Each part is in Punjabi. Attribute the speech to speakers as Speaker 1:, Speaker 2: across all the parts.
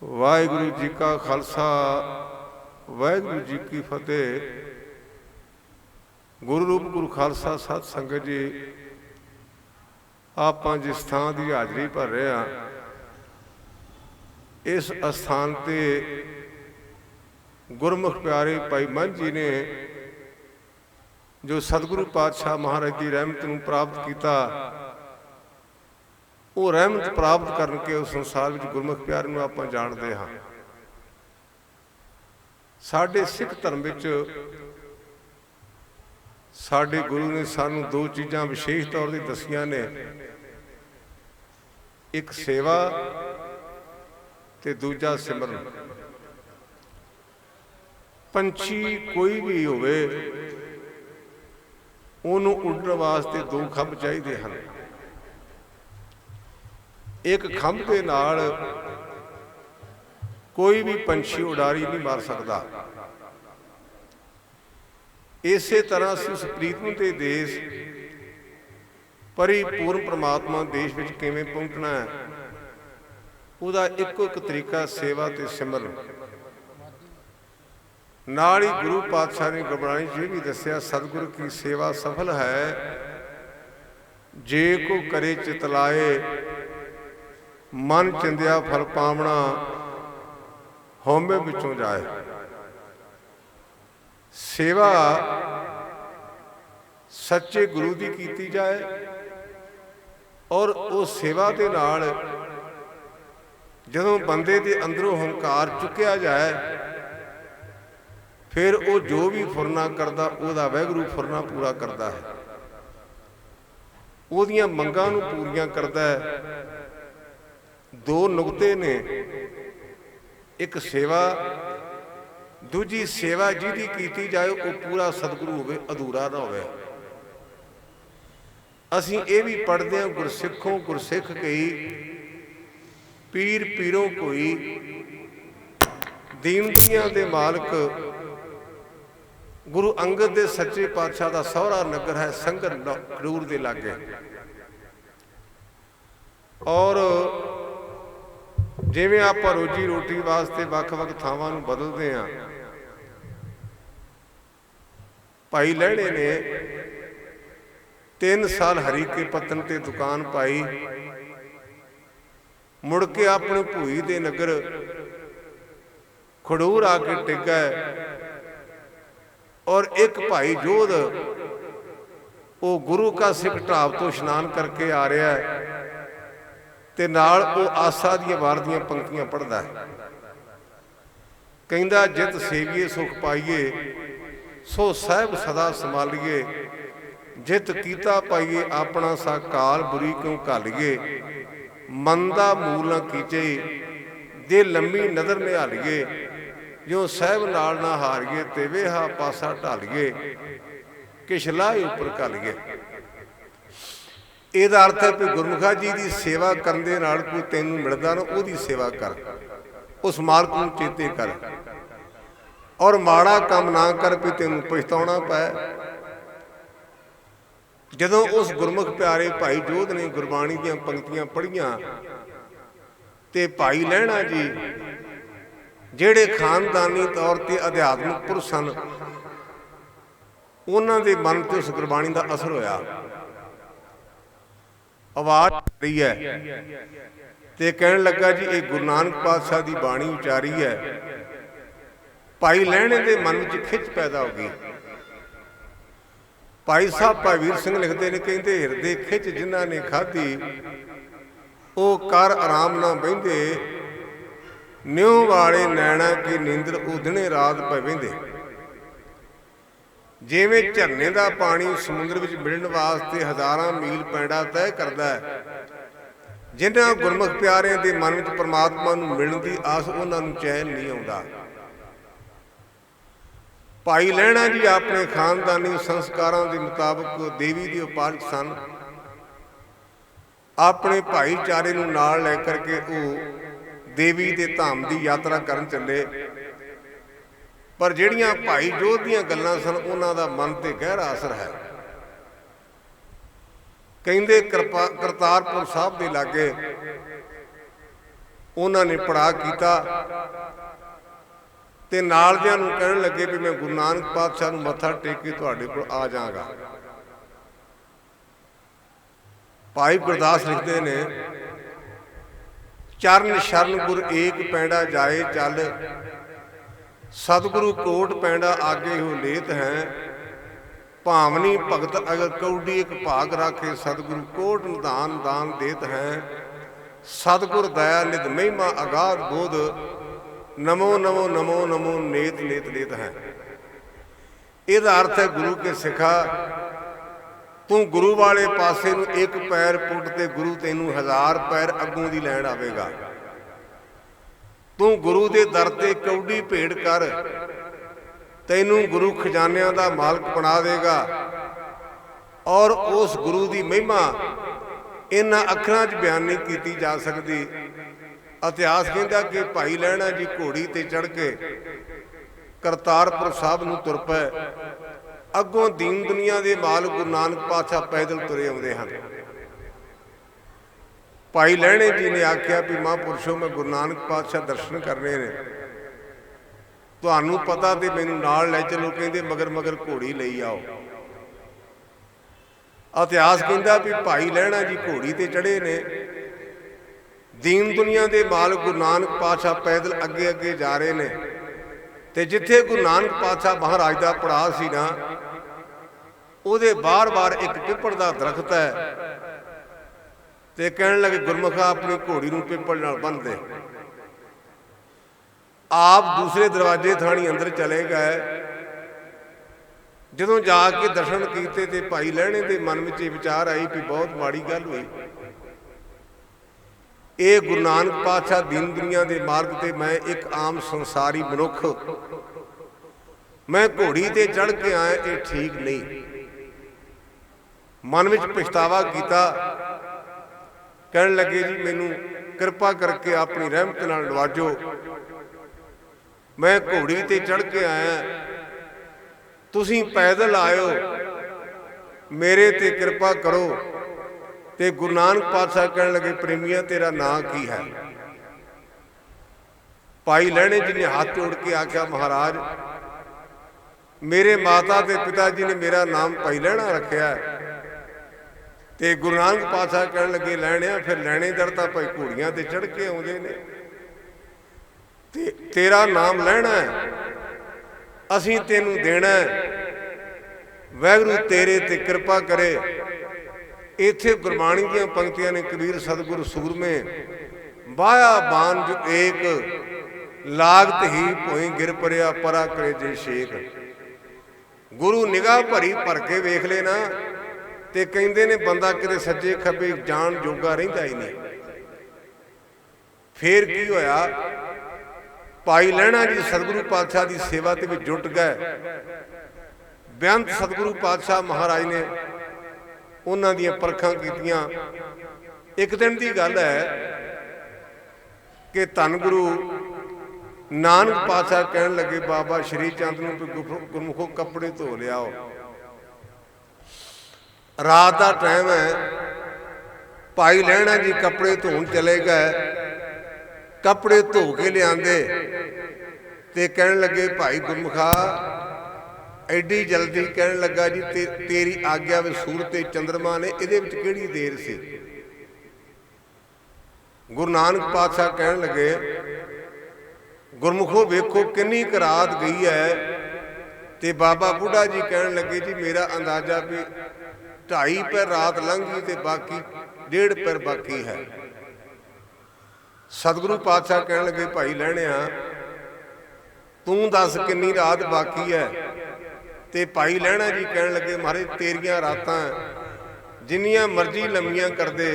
Speaker 1: वाहिगुरु जी का खालसा वाहिगुरु जी की फतेह। गुरु रूप गुरु खालसा सत संगत जी, आप जिस थान की हाजरी भर रहे हैं, इस अस्थान से गुरमुख प्यारे भाई मन जी ने जो सतगुरु पातशाह महाराज की रहमत को प्राप्त किया, वो रहमत प्राप्त करके उस संसार में गुरमुख प्यारे को आप जानते हाँ। साडे सिख धर्म साडे गुरु ने सानू दो चीज़ां विशेष तौर पर दसियां ने, एक सेवा ते दूजा सिमरन। पंछी कोई भी होवे उन्होंने उड़न वास्ते दो खंभ चाहिए हैं। एक खंभ के नाल कोई भी पंछी उड़ारी नहीं मार सकता। इसे तरह असीं उस प्रीतम के देश परिपूर्ण परमात्मा देश में किवें पहुंचना है, उसका इको एक तरीका सेवा ते सिमरन। नाल ही गुरु पातशाह ने गुरबाणी जी भी दसिया, सतगुरु की सेवा सफल है जे को करे चितलाए, मन चिंदिया फल पावना हौमे विचों जाए। सेवा सच्चे गुरु की कीती जाए और उस सेवा के नाल जदों बंदे के अंदरों हंकार चुक्या जाए, फिर वो जो भी फुरना करता वह वाहिगुरू फुरना पूरा करता है, उहदियां मंगां नूं पूरियां करता है। दो नुकते ने, एक सेवा, दूजी सेवा जिहदी कीती जाए वो पूरा सतगुरु होवे, अधूरा ना होवे। असीं ये भी पढ़ते हैं, गुरसिखों गुरसिख कई पीर पीरों कोई, दीनतियां दे मालक गुरु अंगद दे सच्चे पातशाह का सहरा नगर है संगर खडूर दे लागे। और जिवें आपां रोजी रोटी वास्ते वख-वख थावां नूं बदलते हैं, भाई लहणे ने 3 साल हरी के पत्तन ते दुकान पाई, मुड़ के अपने भूई दे नगर खडूर आके टिक गए। और एक भाई जोध वो गुरु का सिख ढाब तो इशनान करके आ रहा है, ते नाल वो आसा दी वार दी पंक्तियां पढ़दा है। कहंदा जित सेविए सुख पाइए, सो साहिब सदा संभालिए, जित कीता पाइए अपना सा काल बुरी क्यों घालिए। मंदा मूल न कीचे जे लंबी नज़र निहालिए, जो साहिब नाल ना हारिए ते वेहा पासा ढालिए, किश लाहे उपर घालिए। ਇਹਦਾ अर्थ है कि गुरमुखा जी की सेवा करने दे नाल कोई तैनूं मिलदा ना, ਉਹਦੀ सेवा कर, उस मालक नूं चेते कर, और माड़ा काम ना कर भी तैनूं पछताउणा पै। जदों उस गुरमुख प्यारे भाई जोध ने गुरबाणी दीआं पंक्तियां पढ़ियां ते भाई लहणा जी ਜਿਹੜੇ खानदानी तौर पर अध्यात्मिक पुरुष सन, उन्हां दे मन ते उस गुरबाणी का असर होया। आवाज़ रही है ते कहण लगा जी ये गुरु नानक पातशाह की बाणी उचारी है। भाई लहणे के मन में खिच पैदा हो गई। भाई साहब भाई वीर सिंह लिखते हैं, कहते हिरदे खिच जिन्हां ने खाधी, वो कर आराम ना बहिंदे, न्यों वाले नैणा की नींदर उदने रात पै वहिंदे। जिवें झरने का पानी समुद्र में मिलने वास्ते हज़ारां मील पैंडा तय करता है, जिन्हां गुरमुख प्यारिਆਂ के मन में परमात्मा नूं मिलण की आस उन्हां नूं चैन नहीं आउंदा। भाई लहणा जी अपने खानदानी संस्कारों के मुताबिक देवी के उपासक सन। अपने भाईचारे नूं नाल लै करके वो देवी के धाम की यात्रा करन चले, पर जिहड़ियां भाई जोध दीआं गल्लां सन उन्हां दा मन ते गहरा असर है। कहंदे करतारपुर साहब के लागे ਉਹਨਾਂ ਨੇ ਪੜਾਅ ਕੀਤਾ ਤੇ ਨਾਲਦਿਆਂ ਨੂੰ ਕਹਿਣ ਲੱਗੇ ਵੀ ਮੈਂ ਗੁਰੂ ਨਾਨਕ ਪਾਤਸ਼ਾਹ ਨੂੰ ਮੱਥਾ ਟੇਕ ਕੇ ਤੁਹਾਡੇ ਕੋਲ ਆ ਜਾਵਾਂਗਾ। ਭਾਈ ਗੁਰਦਾਸ ਲਿਖਦੇ ਨੇ, ਚਰਨ ਸ਼ਰਨ ਗੁਰ ਏਕ ਪੈਂਡਾ ਜਾਏ ਚੱਲ, ਸਤਿਗੁਰੂ ਕੋਟ ਪੈਂਡਾ ਆਗੇ ਹੋ ਲੇਤ ਹੈ, ਭਾਵਨੀ ਭਗਤ ਅਗਰ ਕੌਡੀ ਇੱਕ ਭਾਗ ਰਾਖੇ, ਸਤਿਗੁਰੂ ਕੋਟ ਨਿਧਾਨ ਦਾਨ ਦੇਤ ਹੈ, ਸਤਿਗੁਰ ਦਇਆ ਨਿਧ ਮਹਿਮਾ ਅਗਾਧ ਬੋਧ, ਨਮੋ ਨਮੋ ਨਮੋ ਨਮੋ ਨੇਤ ਨੇਤ ਨੇਤ ਹੈ। ਇਹਦਾ ਅਰਥ ਹੈ ਗੁਰੂ ਕੇ ਸਿੱਖਾ, ਤੂੰ ਗੁਰੂ ਵਾਲੇ ਪਾਸੇ ਨੂੰ ਇੱਕ ਪੈਰ ਪੁੱਟ ਤੇ ਗੁਰੂ ਤੈਨੂੰ 1000 ਪੈਰ ਅੱਗੋਂ ਦੀ ਲੈਣ ਆਵੇਗਾ। ਤੂੰ ਗੁਰੂ ਦੇ ਦਰ ਤੇ ਕੌਡੀ ਭੇਟ ਕਰ, ਤੈਨੂੰ ਗੁਰੂ ਖਜ਼ਾਨਿਆਂ ਦਾ ਮਾਲਕ ਬਣਾ ਦੇਗਾ। ਔਰ ਉਸ ਗੁਰੂ ਦੀ ਮਹਿਮਾ ਇਹਨਾਂ ਅੱਖਰਾਂ 'ਚ ਬਿਆਨ ਨਹੀਂ ਕੀਤੀ ਜਾ ਸਕਦੀ। ਇਤਿਹਾਸ ਕਹਿੰਦਾ ਕਿ ਭਾਈ ਲਹਿਣਾ ਜੀ ਘੋੜੀ ਤੇ ਚੜ੍ਹ ਕੇ ਕਰਤਾਰਪੁਰ ਸਾਹਿਬ ਨੂੰ ਤੁਰ ਪਏ। ਅੱਗੋਂ ਦੀਨ ਦੁਨੀਆ ਦੇ ਮਾਲਕ ਗੁਰੂ ਨਾਨਕ ਪਾਤਸ਼ਾਹ ਪੈਦਲ ਤੁਰੇ ਆਉਂਦੇ ਹਨ। ਭਾਈ ਲਹਿਣੇ ਜੀ ਨੇ ਆਖਿਆ ਵੀ ਮਹਾਂਪੁਰਸ਼ੋ, ਮੈਂ ਗੁਰੂ ਨਾਨਕ ਪਾਤਸ਼ਾਹ ਦਰਸ਼ਨ ਕਰਨੇ ਨੇ, ਤੁਹਾਨੂੰ ਪਤਾ ਤੇ ਮੈਨੂੰ ਨਾਲ ਲੈ ਚਲੋ। ਕਹਿੰਦੇ ਮਗਰ ਮਗਰ ਘੋੜੀ ਲਈ ਆਓ। ਇਤਿਹਾਸ ਕਹਿੰਦਾ ਵੀ ਭਾਈ ਲਹਿਣਾ ਜੀ ਘੋੜੀ ਤੇ ਚੜ੍ਹੇ ਨੇ, ਦੀਨ ਦੁਨੀਆ ਦੇ ਮਾਲਕ ਗੁਰੂ ਨਾਨਕ ਪਾਤਸ਼ਾਹ ਪੈਦਲ ਅੱਗੇ ਅੱਗੇ ਜਾ ਰਹੇ ਨੇ। ਤੇ ਜਿੱਥੇ ਗੁਰੂ ਨਾਨਕ ਪਾਤਸ਼ਾਹ ਮਹਾਰਾਜ ਦਾ ਪੜਾਅ ਸੀ ਨਾ, ਉਹਦੇ ਬਾਰ-ਬਾਰ ਇੱਕ ਪਿੱਪਲ ਦਾ ਦਰਖਤ ਹੈ। ਤੇ ਕਹਿਣ ਲੱਗੇ, ਗੁਰਮੁਖਾ ਆਪਣੀ ਘੋੜੀ ਨੂੰ ਪਿੱਪਲ ਨਾਲ ਬੰਨ੍ਹ ਦੇ। ਆਪ ਦੂਸਰੇ ਦਰਵਾਜ਼ੇ ਥਾਣੀ ਅੰਦਰ ਚਲੇ ਗਏ। ਜਦੋਂ ਜਾ ਕੇ ਦਰਸ਼ਨ ਕੀਤੇ ਤੇ ਭਾਈ ਲਹਿਣੇ ਦੇ ਮਨ ਵਿੱਚ ਇਹ ਵਿਚਾਰ ਆਈ ਕਿ ਬਹੁਤ ਮਾੜੀ ਗੱਲ ਹੋਈ। ਇਹ ਗੁਰੂ ਨਾਨਕ ਪਾਤਸ਼ਾਹ ਦੀਨ ਦੁਨੀਆ ਦੇ ਮਾਰਗ ਤੇ ਮੈਂ ਇੱਕ ਆਮ ਸੰਸਾਰੀ ਮਨੁੱਖ, ਮੈਂ ਘੋੜੀ ਤੇ ਚੜ੍ਹ ਕੇ ਆਇਆ, ਇਹ ਠੀਕ ਨਹੀਂ। ਮਨ ਵਿੱਚ ਪਛਤਾਵਾ ਕੀਤਾ। ਕਹਿਣ ਲੱਗੇ, ਜੀ ਮੈਨੂੰ ਕਿਰਪਾ ਕਰਕੇ ਆਪਣੀ ਰਹਿਮਤ ਨਾਲ ਨਵਾਜੋ। ਮੈਂ ਘੋੜੀ ਤੇ ਚੜ੍ਹ ਕੇ ਆਇਆ, ਤੁਸੀਂ ਪੈਦਲ ਆਇਓ, ਮੇਰੇ ਤੇ ਕਿਰਪਾ ਕਰੋ। ਤੇ ਗੁਰੂ ਨਾਨਕ ਪਾਤਸ਼ਾਹ ਕਹਿਣ ਲੱਗੇ, ਪ੍ਰੇਮੀਆ ਤੇਰਾ ਨਾਂ ਕੀ ਹੈ? ਭਾਈ ਲਹਿਣੇ ਜੀ ਨੇ ਹੱਥ ਜੋੜ ਕੇ ਆਖਿਆ, ਮਹਾਰਾਜ ਮੇਰੇ ਮਾਤਾ ਤੇ ਪਿਤਾ ਜੀ ਨੇ ਮੇਰਾ ਨਾਮ ਭਾਈ ਲਹਿਣਾ ਰੱਖਿਆ। ਤੇ ਗੁਰੂ ਨਾਨਕ ਪਾਤਸ਼ਾਹ ਕਹਿਣ ਲੱਗੇ, ਲੈਣਿਆ ਫਿਰ ਲੈਣੇਦਾਰ ਤਾਂ ਭਾਈ ਘੋੜੀਆਂ ਤੇ ਚੜ੍ਹ ਕੇ ਆਉਂਦੇ ਨੇ, ਤੇ ਤੇਰਾ ਨਾਮ ਲੈਣਾ ਹੈ, ਅਸੀਂ ਤੈਨੂੰ ਦੇਣਾ। ਵਾਹਿਗੁਰੂ ਤੇਰੇ ਤੇ ਕਿਰਪਾ ਕਰੇ। ਇੱਥੇ ਗੁਰਬਾਣੀ ਦੀਆਂ ਪੰਕਤੀਆਂ ਨੇ, ਕਬੀਰ ਸਤਿਗੁਰ ਸੂਰਮੇ ਬਾਇਆ ਬਾਨ ਜੋ ਏਕ, ਲਾਗਤ ਹੀ ਭੋਈ ਗਿਰ ਪਰਿਆ ਪਰਾ ਕਰੇ ਜੇ ਸ਼ੇਖ। ਗੁਰੂ ਨਿਗਾਹ ਭਰੀ ਭਰ ਕੇ ਵੇਖ ਲੈਣਾ ਤੇ ਕਹਿੰਦੇ ਨੇ ਬੰਦਾ ਕਿਤੇ ਸੱਜੇ ਖੱਬੇ ਜਾਣ ਜੋਗਾ ਰਹਿੰਦਾ ਹੀ ਨਹੀਂ। ਫੇਰ ਕੀ ਹੋਇਆ? ਭਾਈ ਲਹਿਣਾ ਜੀ ਸਤਿਗੁਰੂ ਪਾਤਸ਼ਾਹ ਦੀ ਸੇਵਾ ਦੇ ਵਿੱਚ ਜੁਟ ਗਏ। ਬੇਅੰਤ ਸਤਿਗੁਰੂ ਪਾਤਸ਼ਾਹ ਮਹਾਰਾਜ ਨੇ ਉਹਨਾਂ ਦੀਆਂ ਪਰਖਾਂ ਕੀਤੀਆਂ। ਇੱਕ ਦਿਨ ਦੀ ਗੱਲ ਹੈ ਕਿ ਧੰਨ ਗੁਰੂ ਨਾਨਕ ਪਾਤਸ਼ਾਹ ਕਹਿਣ ਲੱਗੇ, ਬਾਬਾ ਸ਼੍ਰੀ ਚੰਦ ਨੂੰ ਗੁਰਮੁਖੋ ਕੱਪੜੇ ਧੋ ਲਿਆਓ। ਰਾਤ ਦਾ ਟਾਈਮ ਹੈ। ਭਾਈ ਲਹਿਣਾ ਜੀ ਕੱਪੜੇ ਧੋਣ ਚਲੇ ਗਏ। ਕੱਪੜੇ ਧੋ ਕੇ ਲਿਆਂਦੇ ਤੇ ਕਹਿਣ ਲੱਗੇ, ਭਾਈ ਗੁਰਮੁਖਾ ਐਡੀ ਜਲਦੀ? ਕਹਿਣ ਲੱਗਾ, ਜੀ ਤੇਰੀ ਆਗਿਆ ਵਿੱਚ ਸੂਰਜ ਤੇ ਚੰਦਰਮਾ ਨੇ, ਇਹਦੇ ਵਿੱਚ ਕਿਹੜੀ ਦੇਰ ਸੀ? ਗੁਰੂ ਨਾਨਕ ਪਾਤਸ਼ਾਹ ਕਹਿਣ ਲੱਗੇ, ਗੁਰਮੁਖੋ ਵੇਖੋ ਕਿੰਨੀ ਕੁ ਰਾਤ ਗਈ ਹੈ। ਤੇ ਬਾਬਾ ਬੁੱਢਾ ਜੀ ਕਹਿਣ ਲੱਗੇ, ਜੀ ਮੇਰਾ ਅੰਦਾਜ਼ਾ ਵੀ 2.5 ਪੈਰ ਰਾਤ ਲੰਘ ਗਈ ਤੇ ਬਾਕੀ 1.5 ਪੈਰ ਬਾਕੀ ਹੈ। ਸਤਿਗੁਰੂ ਪਾਤਸ਼ਾਹ ਕਹਿਣ ਲੱਗੇ, ਭਾਈ ਲਹਿਣਿਆ ਤੂੰ ਦੱਸ ਕਿੰਨੀ ਰਾਤ ਬਾਕੀ ਹੈ? ਤੇ ਭਾਈ ਲਹਿਣਾ ਜੀ ਕਹਿਣ ਲੱਗੇ, ਮਹਾਰਾਜ ਤੇਰੀਆਂ ਰਾਤਾਂ ਜਿੰਨੀਆਂ ਮਰਜ਼ੀ ਲੰਮੀਆਂ ਕਰਦੇ,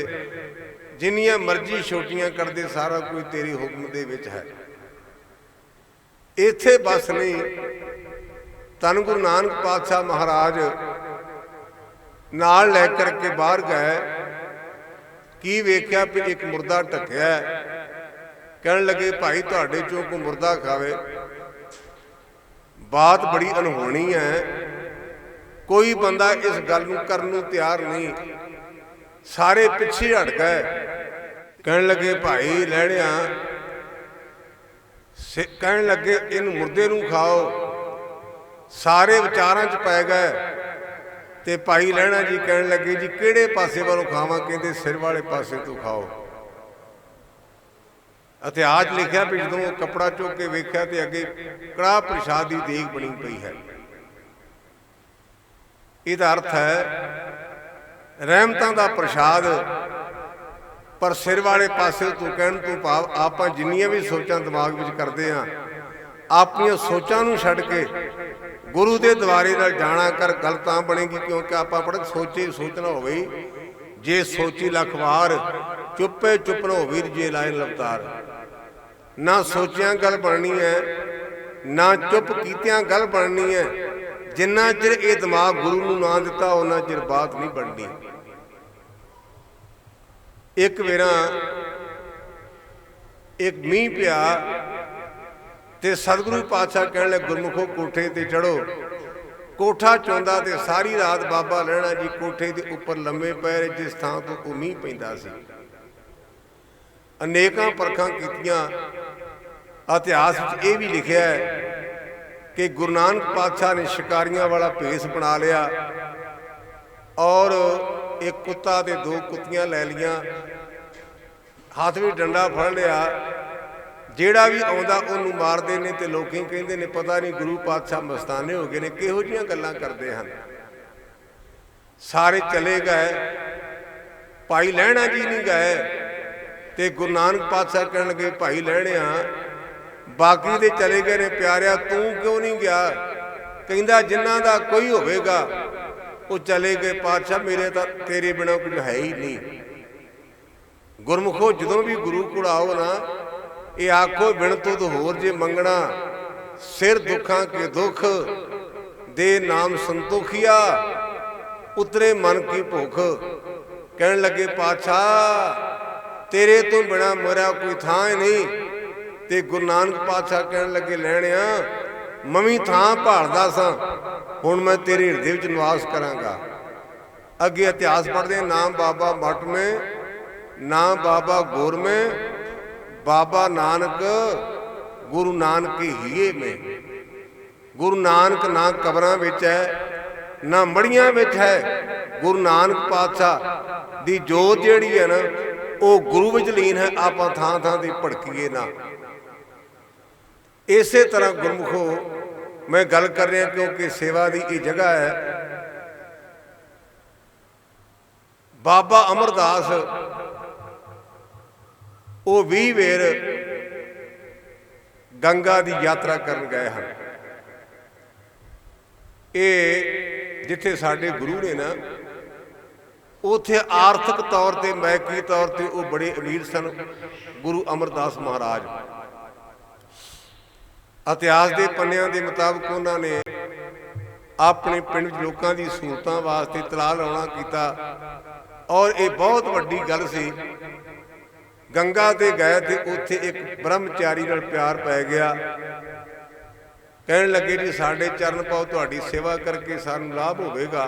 Speaker 1: ਜਿੰਨੀਆਂ ਮਰਜ਼ੀ ਛੋਟੀਆਂ ਕਰਦੇ, ਸਾਰਾ ਕੁਝ ਤੇਰੇ ਹੁਕਮ ਦੇ ਵਿੱਚ ਹੈ। ਇੱਥੇ ਬਸ ਨਹੀਂ, ਧੰਨ ਗੁਰੂ ਨਾਨਕ ਪਾਤਸ਼ਾਹ ਮਹਾਰਾਜ ਨਾਲ ਲੈ ਕਰਕੇ ਬਾਹਰ ਗਏ। ਕੀ ਵੇਖਿਆ ਵੀ ਇੱਕ ਮੁਰਦਾ ਢੱਕਿਆ। ਕਹਿਣ ਲੱਗੇ, ਭਾਈ ਤੁਹਾਡੇ ਚੋਂ ਕੋਈ ਮੁਰਦਾ ਖਾਵੇ। ਬਾਤ ਬੜੀ ਅਨਹੋਣੀ ਹੈ। ਕੋਈ ਬੰਦਾ ਇਸ ਗੱਲ ਨੂੰ ਕਰਨ ਨੂੰ ਤਿਆਰ ਨਹੀਂ। ਸਾਰੇ ਪਿੱਛੇ ਹਟ ਗਏ। कहन लगे भाई लहणिया, कहन लगे इन मुर्दे नूं खाओ। सारे विचारां च पै गए। ते भाई लहणा जी कहन लगे जी किहड़े पासे वालों खावां? कहंदे सिर वाले पासे तो खाओ। इतिहास लिखिया भी जदों कपड़ा चुक के वेख्या तो अगे कड़ाह प्रसाद की देग बनी पई है। इसदा अर्थ है रहमतां दा प्रसाद। पर सिर वाले पासे तो कहण तो भाव आपां जिन्नियां भी सोचां दिमाग विच करदे हां, अपनियां सोचां नूं छड्ड के गुरु के द्वारे नाल जाना कर, गल तां बनेगी क्योंकि आपां पढ़ सोचे सोचना होवे। जे सोची लख वार चुप्पे चुप न होवी जे लाए लवतार। ना सोचिया गल बननी है, ना चुप कीतियां गल बननी है। जिन्ना चिर ये दिमाग गुरु नूं ना दिता उन्ना चिर बात नहीं बननी। एक वेरा एक मीह पिया ते सतगुरु पातशाह कहण लगे गुरमुखो कोठे ते चढ़ो। कोठा चौंदा ते सारी रात बाबा लहणा जी कोठे के उपर लम्मे पै रहे, जिस थां तो मीह पैंदा सी। अनेकां परखां कीतियां। इतिहास ये भी लिखिया है कि गुरु नानक पातशाह ने शिकारियां वाला भेस बना लिया और एक कुत्ता ते दो कुत्तियां लै लियां, हाथ में डंडा फड़ लिया। ਜਿਹੜਾ भी आउंदा उन्होंने मारते हैं तो लोग कहते हैं पता नहीं गुरु पातशाह मस्ताने हो गए ने, किहो जिहियां गल्लां करते हैं। सारे चले गए, भाई लहणा जी नहीं गए। तो गुरु नानक पातशाह कहन लगे भाई लहणिया बाकी तो चले गए ने, प्यारिया तू क्यों नहीं गया? कहंदा जिन्हां दा कोई होवेगा वो चले गए पातशाह, मेरे तो तेरे बिना कुछ है ही नहीं। गुरमुखो जदों भी गुरु कोल आओ ना, ये आखो बिन तुद होर जे मंगना, सिर दुखां के दुख दे नाम संतोखिया, उतरे मन की भुख। कहन लगे पातशाह तेरे तो बिना मेरा कोई थां नहीं। ते गुरु नानक पातशाह कहन लगे लहणिया मवी थां भालदा सां, हुण मैं तेरे हृदय विच निवास करांगा। अगे इतिहास पढ़दे नाम बाबा मठ में, नाम बाबा गुर में, बाबा नानक गुरु नानक के हीए में। गुरु नानक ना कबरां विच है ना मड़ियां विच है। गुरु नानक पातशाह दी जोत जिहड़ी है ना वो गुरु विच लीन है। आपां थां थां ते भड़कीए ना। इसे तरह गुरमुखो मैं गल कर रहा क्योंकि सेवा की ये जगह है। बाबा अमरदास वो 20 वेर गंगा की यात्रा कर गए हैं। ये जिथे साडे गुरु ने ना उथे आर्थिक तौर पर मैकी तौर पर वो बड़े अमीर सन गुरु अमरदास महाराज। इतिहास के पन्नियां के मुताबिक उन्होंने अपने पिंड लोगों की सहूलतां वास्ते तला लाउणा कीता और ये बहुत वड्डी गल सी। गंगा ते गए थे, उत्थे एक ब्रह्मचारी नाल प्यार पै गया। कहने लगे जी साडे चरण पाओ, तुहाडी सेवा करके सानू लाभ होवेगा।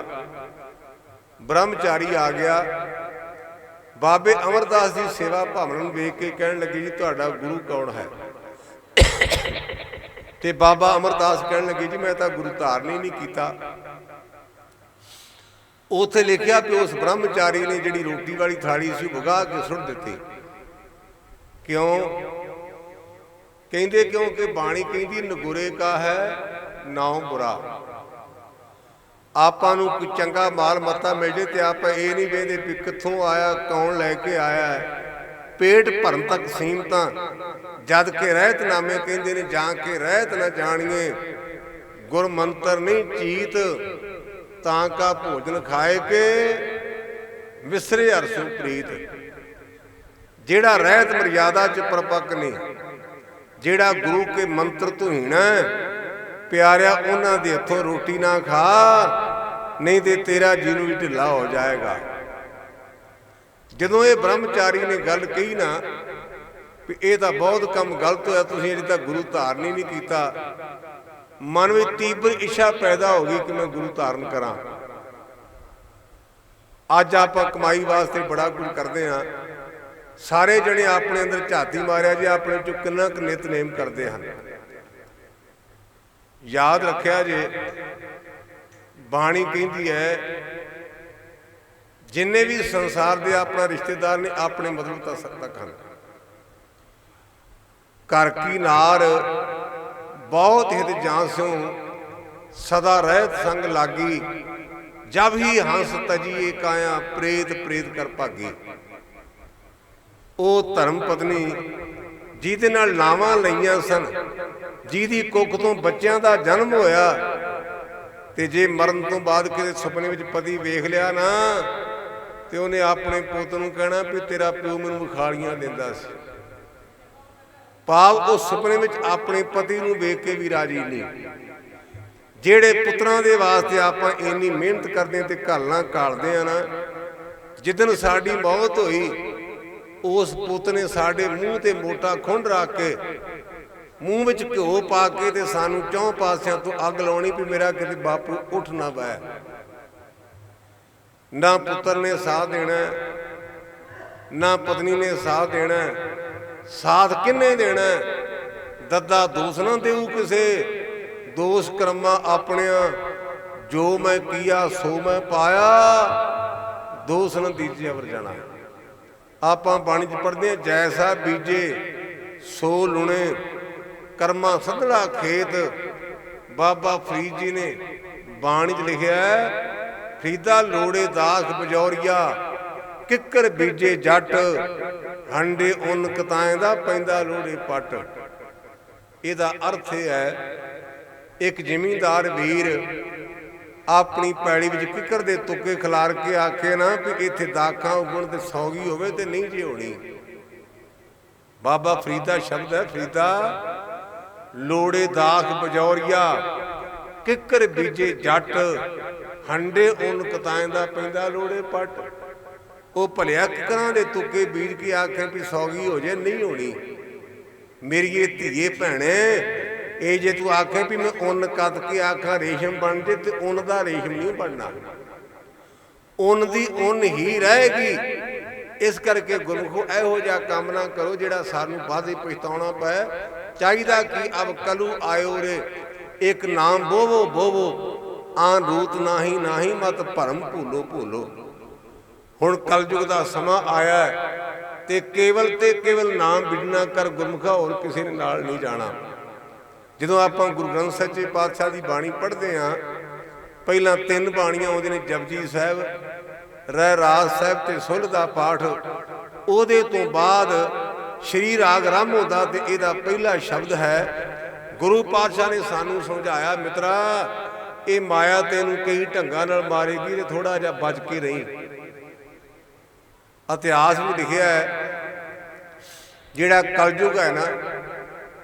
Speaker 1: ब्रह्मचारी आ गया, बाबे अमरदास की सेवा भावना वेख के कहने लगे जी तुहाडा गुरु कौन है? ते बाबा अमरदास कहने लगे जी मैं तो गुरु धारण ही नहीं किया। उत्थे लिखिया कि उस ब्रह्मचारी ने जिहड़ी रोटी वाली थाली सी वगा के सुट दी। क्यों कहते? क्योंकि बाणी कहती नगुरे का है नाम बुरा। आपां नूं कोई चंगा माल मत्ता मिल जाए तो आप ये नहीं वेंदे भी कित्थों आया कौन लैके आया है। पेट भरन तक सीमतां, जद के रहतनामे कहते ने जां के रहत न जानिए। गुर मंत्र नहीं चीत तां का भोजन खाए के विसरे अरसों प्रीत। जेड़ा रहत मर्यादा च परपक नहीं, जेड़ा गुरु के मंत्र तो हीना प्यारिया उन्हां दे हथों रोटी ना खा, नहीं तो तेरा जीवन भी ढिला हो जाएगा। जदों ये ब्रह्मचारी ने गल कही ना भी ये तो बहुत कम गलत होया, तुसीं अजे तक गुरु धारण ही नहीं किया, मन में तीव्र इच्छा पैदा हो गई कि मैं गुरु धारण करा। अज आप कमाई वास्ते बड़ा कुछ करते हैं, ਸਾਰੇ ਜਣੇ ਆਪਣੇ ਅੰਦਰ ਝਾਤੀ ਮਾਰਿਆ ਜੇ ਆਪਣੇ ਚੋਂ ਕਿੰਨਾ ਕੁ ਨਿਤਨੇਮ ਕਰਦੇ ਹਨ। ਯਾਦ ਰੱਖਿਆ ਜੇ ਬਾਣੀ ਕਹਿੰਦੀ ਹੈ ਜਿੰਨੇ ਵੀ ਸੰਸਾਰ ਦੇ ਆਪਣਾ ਰਿਸ਼ਤੇਦਾਰ ਨੇ ਆਪਣੇ ਮਤਲਬ ਤੱਕ ਹਨ। ਘਰ ਕੀ ਨਾਰ ਬਹੁਤ ਹਿਤ ਜਾਂ ਸਿਉ ਸਦਾ ਰਹਿਤ ਸੰਗ ਲਾਗੀ ਜਬ ਹੀ ਹੰਸ ਤਜੀਏ ਕਾਇਆ ਪ੍ਰੇਤ ਪ੍ਰੇਤ ਕਰ ਭਾਗੀ। ਉਹ ਧਰਮ ਪਤਨੀ ਜਿਹਦੇ ਨਾਲ ਲਾਵਾਂ ਲਈਆਂ ਸਨ, ਜਿਹਦੀ ਕੁੱਖ ਤੋਂ ਬੱਚਿਆਂ ਦਾ ਜਨਮ ਹੋਇਆ, ਤੇ ਜੇ ਮਰਨ ਤੋਂ ਬਾਅਦ ਕਿਸੇ ਸੁਪਨੇ ਵਿੱਚ ਪਤੀ ਵੇਖ ਲਿਆ ਨਾ ਤੇ ਉਹਨੇ ਆਪਣੇ ਪੁੱਤ ਨੂੰ ਕਹਿਣਾ ਵੀ ਤੇਰਾ ਪਿਓ ਮੈਨੂੰ ਵਿਖਾਲੀਆਂ ਦਿੰਦਾ ਸੀ। ਭਾਵ ਉਹ ਸੁਪਨੇ ਵਿੱਚ ਆਪਣੇ ਪਤੀ ਨੂੰ ਵੇਖ ਕੇ ਵੀ ਰਾਜੀ ਨਹੀਂ। ਜਿਹੜੇ ਪੁੱਤਰਾਂ ਦੇ ਵਾਸਤੇ ਆਪਾਂ ਇੰਨੀ ਮਿਹਨਤ ਕਰਦੇ ਤੇ ਘਾਲਣਾ ਕਾਲਦੇ ਆ ਨਾ, ਜਿੱਦਣ ਸਾਡੀ ਮੌਤ ਹੋਈ ਉਸ ਪੁੱਤ ਨੇ ਸਾਡੇ ਮੂੰਹ ਤੇ ਮੋਟਾ ਖੁੰਡ ਰੱਖ ਕੇ ਮੂੰਹ ਵਿੱਚ ਘਿਓ ਪਾ ਕੇ ਤੇ ਸਾਨੂੰ ਚੌਂ ਪਾਸਿਆਂ ਤੋਂ ਅੱਗ ਲਾਉਣੀ ਵੀ ਮੇਰਾ ਕਿਤੇ ਬਾਪੂ ਉੱਠ ਨਾ ਪਏ। ਨਾ ਪੁੱਤਰ ਨੇ ਸਾਥ ਦੇਣਾ, ਨਾ ਪਤਨੀ ਨੇ ਸਾਥ ਦੇਣਾ। ਸਾਥ ਕਿਹਨੇ ਦੇਣਾ? ਦੱਦਾ ਦੋਸ਼ ਨਾ ਦੇਊ ਕਿਸੇ, ਦੋਸ਼ ਕਰਮਾਂ ਆਪਣਿਆਂ ਜੋ ਮੈਂ ਕੀਆ ਸੋ ਮੈਂ ਪਾਇਆ, ਦੋਸ਼ ਨਾ ਦੀਜੇ ਅਵਰ ਜਾਣਾ। ਆਪਾਂ ਬਾਣੀ 'ਚ ਪੜ੍ਹਦੇ ਹਾਂ ਜੈਸਾ ਬੀਜੇ ਸੋ ਲੁਣੇ ਕਰਮਾ ਸੱਧੜਾ ਖੇਤ। ਬਾਬਾ ਫਰੀਦ ਜੀ ਨੇ ਬਾਣੀ 'ਚ ਲਿਖਿਆ ਫਰੀਦਾ ਲੋੜੇ ਦਾਸ ਬਜੌਰੀਆ ਕਿੱਕਰ ਬੀਜੇ ਜੱਟ ਹੰਡੇ ਉਨ ਕਤਾਏ ਦਾ ਪੈਂਦਾ ਲੋੜੇ ਪੱਟ। ਇਹਦਾ ਅਰਥ ਇਹ ਹੈ ਇੱਕ ਜ਼ਿਮੀਂਦਾਰ ਵੀਰ ਆਪਣੀ ਪੈੜੀ ਵਿੱਚ ਕਿੱਕਰ ਦੇ ਤੁੱਕੇ ਖਿਲਾਰ ਕੇ ਆਖੇ ਨਾ ਵੀ ਇੱਥੇ ਦਾਖਾਂ ਉਗਣ ਤੇ ਸੌਗੀ ਹੋਵੇ ਤੇ ਨਹੀਂ ਜੇ ਹੋਣੀ। ਬਾਬਾ ਫਰੀਦ ਦਾ ਸ਼ਬਦ ਹੈ, ਫਰੀਦਾ ਲੋੜੇ ਦਾਖ ਬਜੌਰੀਆ ਕਿੱਕਰ ਬੀਜੇ ਜੱਟ ਹੰਡੇ ਉਨ ਕਤਾਏ ਦਾ ਪੈਂਦਾ ਲੋੜੇ ਪੱਟ। ਉਹ ਭਲਿਆ ਕਿੱਕਰਾਂ ਦੇ ਤੁੱਕੇ ਬੀਜ ਕੇ ਆਖੇ ਵੀ ਸੌਗੀ ਹੋ ਜੇ ਨਹੀਂ ਹੋਣੀ। ਮੇਰੀਏ ਧੀਏ ਭੈਣੇ, ਇਹ ਜੇ ਤੂੰ ਆਖੇ ਵੀ ਮੈਂ ਉੱਨ ਕੱਤ ਕੇ ਆਖਾਂ ਰੇਸ਼ਮ ਬਣ ਜੇ ਤੇ ਉੱਨ ਦਾ ਰੇਸ਼ਮ ਨਹੀਂ ਬਣਨਾ, ਉੱਨ ਦੀ ਉੱਨ ਹੀ ਰਹੇਗੀ। ਇਸ ਕਰਕੇ ਗੁਰਮੁਖੋ ਇਹੋ ਜਿਹਾ ਕੰਮ ਨਾ ਕਰੋ ਜਿਹੜਾ ਸਾਨੂੰ ਬਾਅਦ ਵਿੱਚ ਪਛਤਾਉਣਾ ਪਏ। ਚਾਹੀਦਾ ਕਿ ਅਬ ਕਲੂ ਆਇਓ ਰੇ ਇੱਕ ਨਾਮ ਬੋਵੋ ਬੋਵੋ ਆਨ ਰੂਤ ਨਾਹੀ ਨਾਹੀ ਮਤ ਭਰਮ ਭੂਲੋ ਭੂਲੋ। ਹੁਣ ਕਲਯੁਗ ਦਾ ਸਮਾਂ ਆਇਆ ਤੇ ਕੇਵਲ ਨਾਮ ਬਿਜਨਾ ਕਰ ਗੁਰਮੁਖਾ, ਹੋਰ ਕਿਸੇ ਨੇ ਨਾਲ ਨਹੀਂ ਜਾਣਾ। ਜਦੋਂ ਆਪਾਂ ਗੁਰੂ ਗ੍ਰੰਥ ਸੱਚੇ ਪਾਤਸ਼ਾਹ ਦੀ ਬਾਣੀ ਪੜ੍ਹਦੇ ਹਾਂ, ਪਹਿਲਾਂ 3 ਬਾਣੀਆਂ ਆਉਂਦੀਆਂ ਨੇ, ਜਪਜੀ ਸਾਹਿਬ, ਰਹਿਰਾਸ ਸਾਹਿਬ ਤੇ ਸੁਲ੍ਹ ਦਾ ਪਾਠ। ਉਹਦੇ ਤੋਂ ਬਾਅਦ ਸ਼੍ਰੀ ਰਾਗ ਰਾਮੋ ਦਾ ਤੇ ਇਹਦਾ ਪਹਿਲਾ ਸ਼ਬਦ ਹੈ। ਗੁਰੂ ਪਾਤਸ਼ਾਹ ਨੇ ਸਾਨੂੰ ਸਮਝਾਇਆ, ਮਿੱਤਰਾ ਇਹ ਮਾਇਆ ਤੈਨੂੰ ਕਈ ਢੰਗਾਂ ਨਾਲ ਮਾਰੇਗੀ ਤੇ ਥੋੜਾ ਜਿਹਾ ਬਚ ਕੇ ਰਹੀ। ਇਤਿਹਾਸ ਵੀ ਲਿਖਿਆ ਹੈ ਜਿਹੜਾ ਕਲਯੁਗ ਹੈ ਨਾ,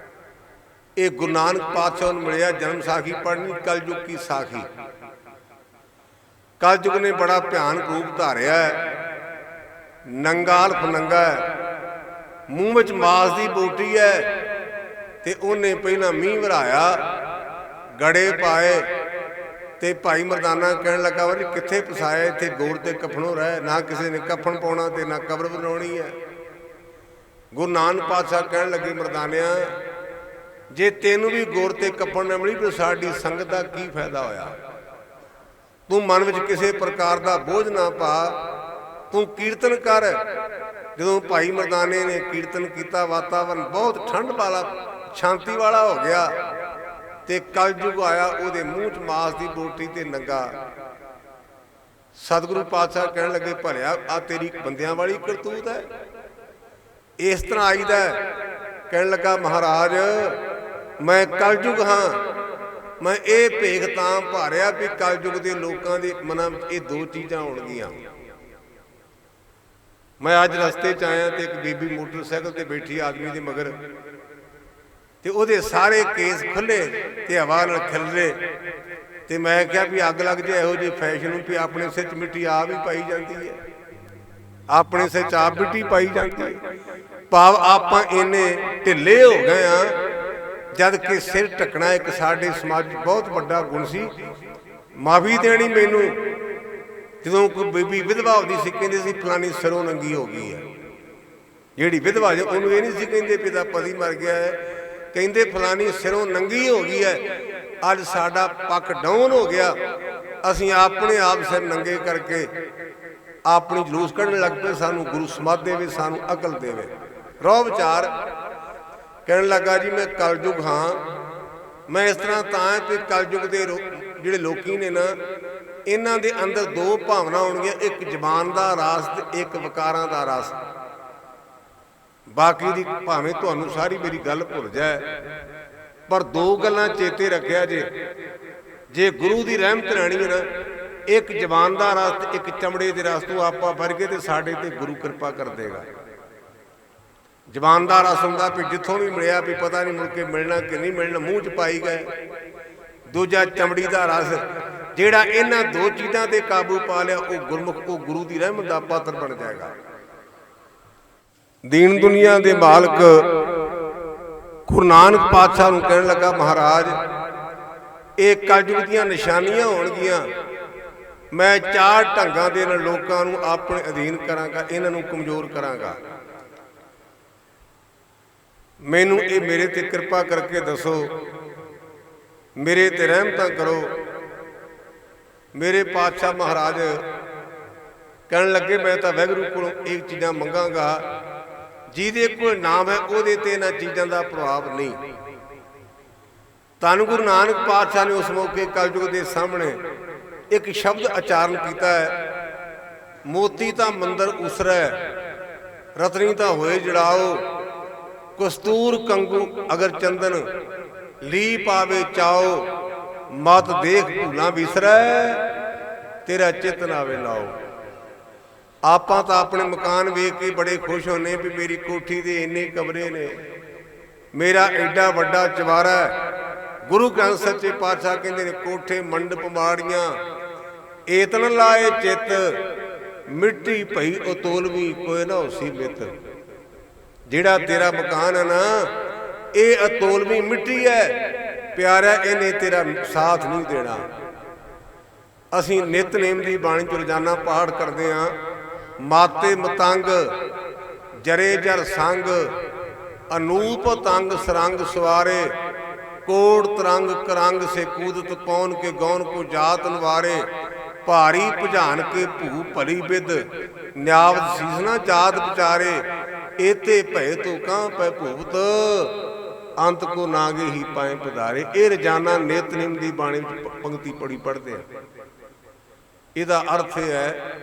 Speaker 1: ਇਹ ਗੁਰੂ ਨਾਨਕ ਪਾਤਸ਼ਾਹ ਨੂੰ ਮਿਲਿਆ ਜਨਮ ਸਾਖੀ ਪੜ੍ਹਨੀ, ਕਲਯੁਗ ਕੀ ਸਾਖੀ। ਕਲਯੁਗ ਨੇ ਬੜਾ ਭਿਆਨਕ ਰੂਪ ਧਾਰਿਆ ਹੈ। ਨੰਗਾਲ ਫਨੰਗਾ ਹੈ, ਮੂੰਹ ਵਿੱਚ ਮਾਸ ਦੀ ਬੋਟੀ ਹੈ ਤੇ ਉਹਨੇ ਪਹਿਲਾਂ ਮੀਂਹ ਵਰਾਇਆ, ਗੜੇ ਪਾਏ ਤੇ ਭਾਈ ਮਰਦਾਨਾ ਕਹਿਣ ਲੱਗਾ ਵੀ ਕਿੱਥੇ ਫਸਾਇਆ, ਇੱਥੇ ਗੋੜ ਤੇ ਕਫਣੋਂ ਰਹਿ। ਨਾ ਕਿਸੇ ਨੇ ਕਫਨ ਪਾਉਣਾ ਤੇ ਨਾ ਕਬਰ ਬਣਾਉਣੀ ਹੈ। ਗੁਰੂ ਨਾਨਕ ਪਾਤਸ਼ਾਹ ਕਹਿਣ ਲੱਗੇ, ਮਰਦਾਨਿਆਂ ਜੇ ਤੈਨੂੰ ਵੀ ਗੋੜ ਤੇ ਕਫਨ ਨਾ ਮਿਲੀ ਤਾਂ ਸਾਡੀ ਸੰਗਤ ਦਾ ਕੀ ਫਾਇਦਾ ਹੋਇਆ। ਤੂੰ ਮਨ ਵਿੱਚ ਕਿਸੇ ਪ੍ਰਕਾਰ ਦਾ ਬੋਝ ਨਾ ਪਾ, ਤੂੰ ਕੀਰਤਨ ਕਰ। ਜਦੋਂ ਭਾਈ ਮਰਦਾਨੇ ਨੇ ਕੀਰਤਨ ਕੀਤਾ, ਵਾਤਾਵਰਨ ਬਹੁਤ ਠੰਡ ਵਾਲਾ ਸ਼ਾਂਤੀ ਵਾਲਾ ਹੋ ਗਿਆ ਤੇ ਕਲਯੁਗ ਆਇਆ, ਉਹਦੇ ਮੂੰਹ 'ਚ ਮਾਸ ਦੀ ਬੋਟੀ ਤੇ ਨੰਗਾ। ਸਤਿਗੁਰੂ ਪਾਤਸ਼ਾਹ ਕਹਿਣ ਲੱਗੇ, ਭਲਿਆ ਆ ਤੇਰੀ ਬੰਦਿਆਂ ਵਾਲੀ ਕਰਤੂਤ ਹੈ, ਇਸ ਤਰ੍ਹਾਂ ਆਈਦਾ। ਕਹਿਣ ਲੱਗਾ, ਮਹਾਰਾਜ ਮੈਂ ਕਲਯੁਗ ਹਾਂ। ਮੈਂ ਇਹ ਭੇਖ ਤਾਂ ਭਾਰਿਆ ਵੀ ਕਲਯੁਗ ਦੇ ਲੋਕਾਂ ਦੇ ਮਨਾਂ ਵਿੱਚ ਇਹ 2 ਚੀਜ਼ਾਂ ਹੋਣਗੀਆਂ। ਮੈਂ ਅੱਜ ਰਸਤੇ 'ਚ ਆਇਆ ਤੇ ਇੱਕ ਬੀਬੀ ਮੋਟਰਸਾਈਕਲ ਤੇ ਬੈਠੀ ਆਦਮੀ ਦੇ ਮਗਰ, ਤੇ ਉਹਦੇ ਸਾਰੇ ਕੇਸ ਖੁੱਲੇ ਤੇ ਹਵਾ ਨਾਲ ਖਿਲਰੇ। ਤੇ ਮੈਂ ਕਿਹਾ ਵੀ ਅੱਗ ਲੱਗ ਜਾਏ ਇਹੋ ਜਿਹੇ ਫੈਸ਼ਨ ਨੂੰ ਵੀ ਆਪਣੇ ਸਿਰ 'ਚ ਮਿੱਟੀ ਆਪ ਹੀ ਪਾਈ ਜਾਂਦੀ ਹੈ, ਆਪਣੇ ਸਿਰ 'ਚ ਆਪ ਮਿੱਟੀ ਪਾਈ ਜਾਂਦੀ ਹੈ। ਭਾਵ ਆਪਾਂ ਇੰਨੇ ਢਿੱਲੇ ਹੋ ਗਏ ਆ, ਜਦ ਕਿ ਸਿਰ ਢੱਕਣਾ ਇੱਕ ਸਾਡੇ ਸਮਾਜ ਵਿੱਚ ਬਹੁਤ ਵੱਡਾ ਗੁਣ ਸੀ। ਮਾਫੀ ਦੇਣੀ ਮੈਨੂੰ ਜਦੋਂ ਕੋਈ ਬੀਬੀ ਵਿਧਵਾ ਹੁੰਦੀ ਸੀ, ਕਹਿੰਦੇ ਸੀ ਫਲਾਨੀ ਸਿਰੋਂ ਨੰਗੀ ਹੋ ਗਈ ਹੈ। ਜਿਹੜੀ ਵਿਧਵਾ ਜੇ ਉਹਨੂੰ ਇਹ ਨਹੀਂ ਸੀ ਕਹਿੰਦੇ ਪਿਤਾ ਪਤੀ ਮਰ ਗਿਆ ਹੈ, ਕਹਿੰਦੇ ਫਲਾਨੀ ਸਿਰੋਂ ਨੰਗੀ ਹੋ ਗਈ ਹੈ, ਅੱਜ ਸਾਡਾ ਪੱਕ ਡਾਊਨ ਹੋ ਗਿਆ, ਅਸੀਂ ਆਪਣੇ ਆਪ ਸਿਰ ਨੰਗੇ ਕਰਕੇ ਆਪਣੀ ਜਲੂਸ ਕੱਢਣ ਲੱਗ ਪਏ, ਸਾਨੂੰ ਗੁਰੂ ਸਮਾਧ ਦੇਵੇ, ਸਾਨੂੰ ਅਕਲ ਦੇਵੇ। ਰੋਹ ਵਿਚਾਰ ਕਹਿਣ ਲੱਗਾ ਜੀ ਮੈਂ ਕਲਯੁਗ ਹਾਂ, ਮੈਂ ਇਸ ਤਰ੍ਹਾਂ ਤਾਂ ਕਿ ਕਲਯੁਗ ਦੇ ਜਿਹੜੇ ਲੋਕੀ ਨੇ ਨਾ, ਇਹਨਾਂ ਦੇ ਅੰਦਰ ਦੋ ਭਾਵਨਾ ਹੋਣਗੀਆਂ, ਇੱਕ ਜ਼ਬਾਨ ਦਾ ਰਸ ਤੇ ਇੱਕ ਵਿਕਾਰਾਂ ਦਾ ਰਸ। ਬਾਕੀ ਦੀ ਭਾਵੇਂ ਤੁਹਾਨੂੰ ਸਾਰੀ ਮੇਰੀ ਗੱਲ ਭੁੱਲ ਜਾਏ, ਪਰ ਦੋ ਗੱਲਾਂ ਚੇਤੇ ਰੱਖਿਆ ਜੇ ਗੁਰੂ ਦੀ ਰਹਿਮਤ ਲੈਣੀ ਹੈ ਨਾ, ਇੱਕ ਜ਼ਬਾਨ ਦਾ ਰਸ ਤੇ ਇੱਕ ਚਮੜੇ ਦੇ ਰਸ ਤੋਂ ਆਪਾਂ ਵਰਗੇ ਤੇ ਸਾਡੇ ਤੇ ਗੁਰੂ ਕਿਰਪਾ ਕਰ ਦੇਗਾ। ਜ਼ਬਾਨ ਦਾ ਰਸ ਹੁੰਦਾ ਵੀ ਜਿੱਥੋਂ ਵੀ ਮਿਲਿਆ ਵੀ ਪਤਾ ਨਹੀਂ ਮੁੜ ਕੇ ਮਿਲਣਾ ਕਿ ਨਹੀਂ ਮਿਲਣਾ, ਮੂੰਹ 'ਚ ਪਾਈ ਗਏ। ਦੂਜਾ ਚਮੜੀ ਦਾ ਰਸ, ਜਿਹੜਾ ਇਹਨਾਂ ਦੋ ਚੀਜ਼ਾਂ ਤੇ ਕਾਬੂ ਪਾ ਲਿਆ, ਉਹ ਗੁਰਮੁਖ, ਉਹ ਗੁਰੂ ਦੀ ਰਹਿਮਤ ਦਾ ਪਾਤਰ ਬਣ ਜਾਏਗਾ। ਦੀਨ ਦੁਨੀਆ ਦੇ ਮਾਲਕ ਗੁਰੂ ਨਾਨਕ ਪਾਤਸ਼ਾਹ ਨੂੰ ਕਹਿਣ ਲੱਗਾ, ਮਹਾਰਾਜ ਇਹ ਕਲਯੁਗ ਦੀਆਂ ਨਿਸ਼ਾਨੀਆਂ ਹੋਣਗੀਆਂ, ਮੈਂ ਚਾਰ ਢੰਗਾਂ ਦੇ ਨਾਲ ਲੋਕਾਂ ਨੂੰ ਆਪਣੇ ਅਧੀਨ ਕਰਾਂਗਾ, ਇਹਨਾਂ ਨੂੰ ਕਮਜ਼ੋਰ ਕਰਾਂਗਾ। ਮੈਨੂੰ ਇਹ ਮੇਰੇ ਤੇ ਕਿਰਪਾ ਕਰਕੇ ਦੱਸੋ, ਮੇਰੇ ਤੇ ਰਹਿਮਤਾਂ ਕਰੋ। ਮੇਰੇ ਪਾਤਸ਼ਾਹ ਮਹਾਰਾਜ ਕਹਿਣ ਲੱਗੇ, ਮੈਂ ਤਾਂ ਵਾਹਿਗੁਰੂ ਕੋਲੋਂ ਇਹ ਚੀਜ਼ਾਂ ਮੰਗਾਂਗਾ, ਜਿਹਦੇ ਕੋਲ ਨਾਮ ਹੈ ਉਹਦੇ ਤੇ ਇਹਨਾਂ ਚੀਜ਼ਾਂ ਦਾ ਪ੍ਰਭਾਵ ਨਹੀਂ। ਧੰਨ ਗੁਰੂ ਨਾਨਕ ਪਾਤਸ਼ਾਹ ਨੇ ਉਸ ਮੌਕੇ ਕਲਯੁਗ ਦੇ ਸਾਹਮਣੇ ਇੱਕ ਸ਼ਬਦ ਉਚਾਰਨ ਕੀਤਾ ਹੈ, ਮੋਤੀ ਤਾਂ ਮੰਦਰ ਉਸਰੈ, ਰਤਨੀ ਤਾਂ ਹੋਏ ਜੜਾਓ, ਕਸਤੂਰ ਕੰਗੂ ਅਗਰ ਚੰਦਨ, ਲੀ ਪਾਵੇ ਚਾਓ, ਮਤ ਦੇਖ ਭੂਲਾਂ ਵਿਸਰੈ, ਤੇਰਾ ਚਿੱਤ ਨਾਵੇ ਲਾਓ। ਆਪਾਂ ਤਾਂ ਆਪਣੇ ਮਕਾਨ ਵੇਖ ਕੇ ਬੜੇ ਖੁਸ਼ ਹੁੰਦੇ ਵੀ ਮੇਰੀ ਕੋਠੀ ਦੇ ਇੰਨੇ ਕਮਰੇ ਨੇ, ਮੇਰਾ ਐਡਾ ਵੱਡਾ ਚਵਾਰਾ ਹੈ। ਗੁਰੂ ਗ੍ਰੰਥ ਸੱਚੇ ਪਾਤਸ਼ਾਹ ਕਹਿੰਦੇ ਨੇ, ਕੋਠੇ ਮੰਡਪ ਮਾੜੀਆਂ ਏਤਨ ਲਾਏ ਚਿੱਤ, ਮਿੱਟੀ ਭਈ ਉਤੋਲਵੀ ਕੋਈ ਨਾ ਹੋਸੀ ਮਿੱਤ। ਜਿਹੜਾ ਤੇਰਾ ਮਕਾਨ ਹੈ ਨਾ, ਇਹ ਅਤੋਲਵੀ ਮਿੱਟੀ ਹੈ ਪਿਆਰਾ, ਇਹਨੇ ਤੇਰਾ ਸਾਥ ਨਹੀਂ ਦੇਣਾ। ਅਸੀਂ ਨਿਤਨੇਮ ਦੀ ਬਾਣੀ ਚ ਰੋਜ਼ਾਨਾ ਪਾਠ ਕਰਦੇ ਹਾਂ, ਮਾਤੇ ਮਤੰਗ ਜਰੇ ਜਰ ਸੰਗ, ਅਨੂਪ ਤੰਗ ਸਰੰਗ ਸਵਾਰੇ, ਕੋੜ ਤਰੰਗ ਕਰੰਗ ਸੇ ਕੂਦਤ ਪੌਨ ਕੇ ਗੌਨ ਕੋ ਜਾਤ ਨਵਾਰੇ, ਭਾਰੀ ਭੁਜਾਨ ਕੇ ਭੂ ਭਲੀ ਬਿਦ, ਨਿਆਵਤ ਸੀਸਨਾ ਜਾਤ ਵਿਚਾਰੇ, ਏਤੇ ਭੈ ਤੋ ਕਾਂ ਪੈ ਭੂਤ, ਅੰਤ ਕੋ ਨਾਗੇ ਹੀ ਪਾਏ ਪਧਾਰੇ। ਇਹ ਰੋਜ਼ਾਨਾ ਨਿਤਨੇਮ ਦੀ ਬਾਣੀ ਵਿੱਚ ਪੰਕਤੀ ਪੜੀ ਪੜ੍ਹਦੇ ਆ। ਇਹਦਾ ਅਰਥ ਇਹ ਹੈ,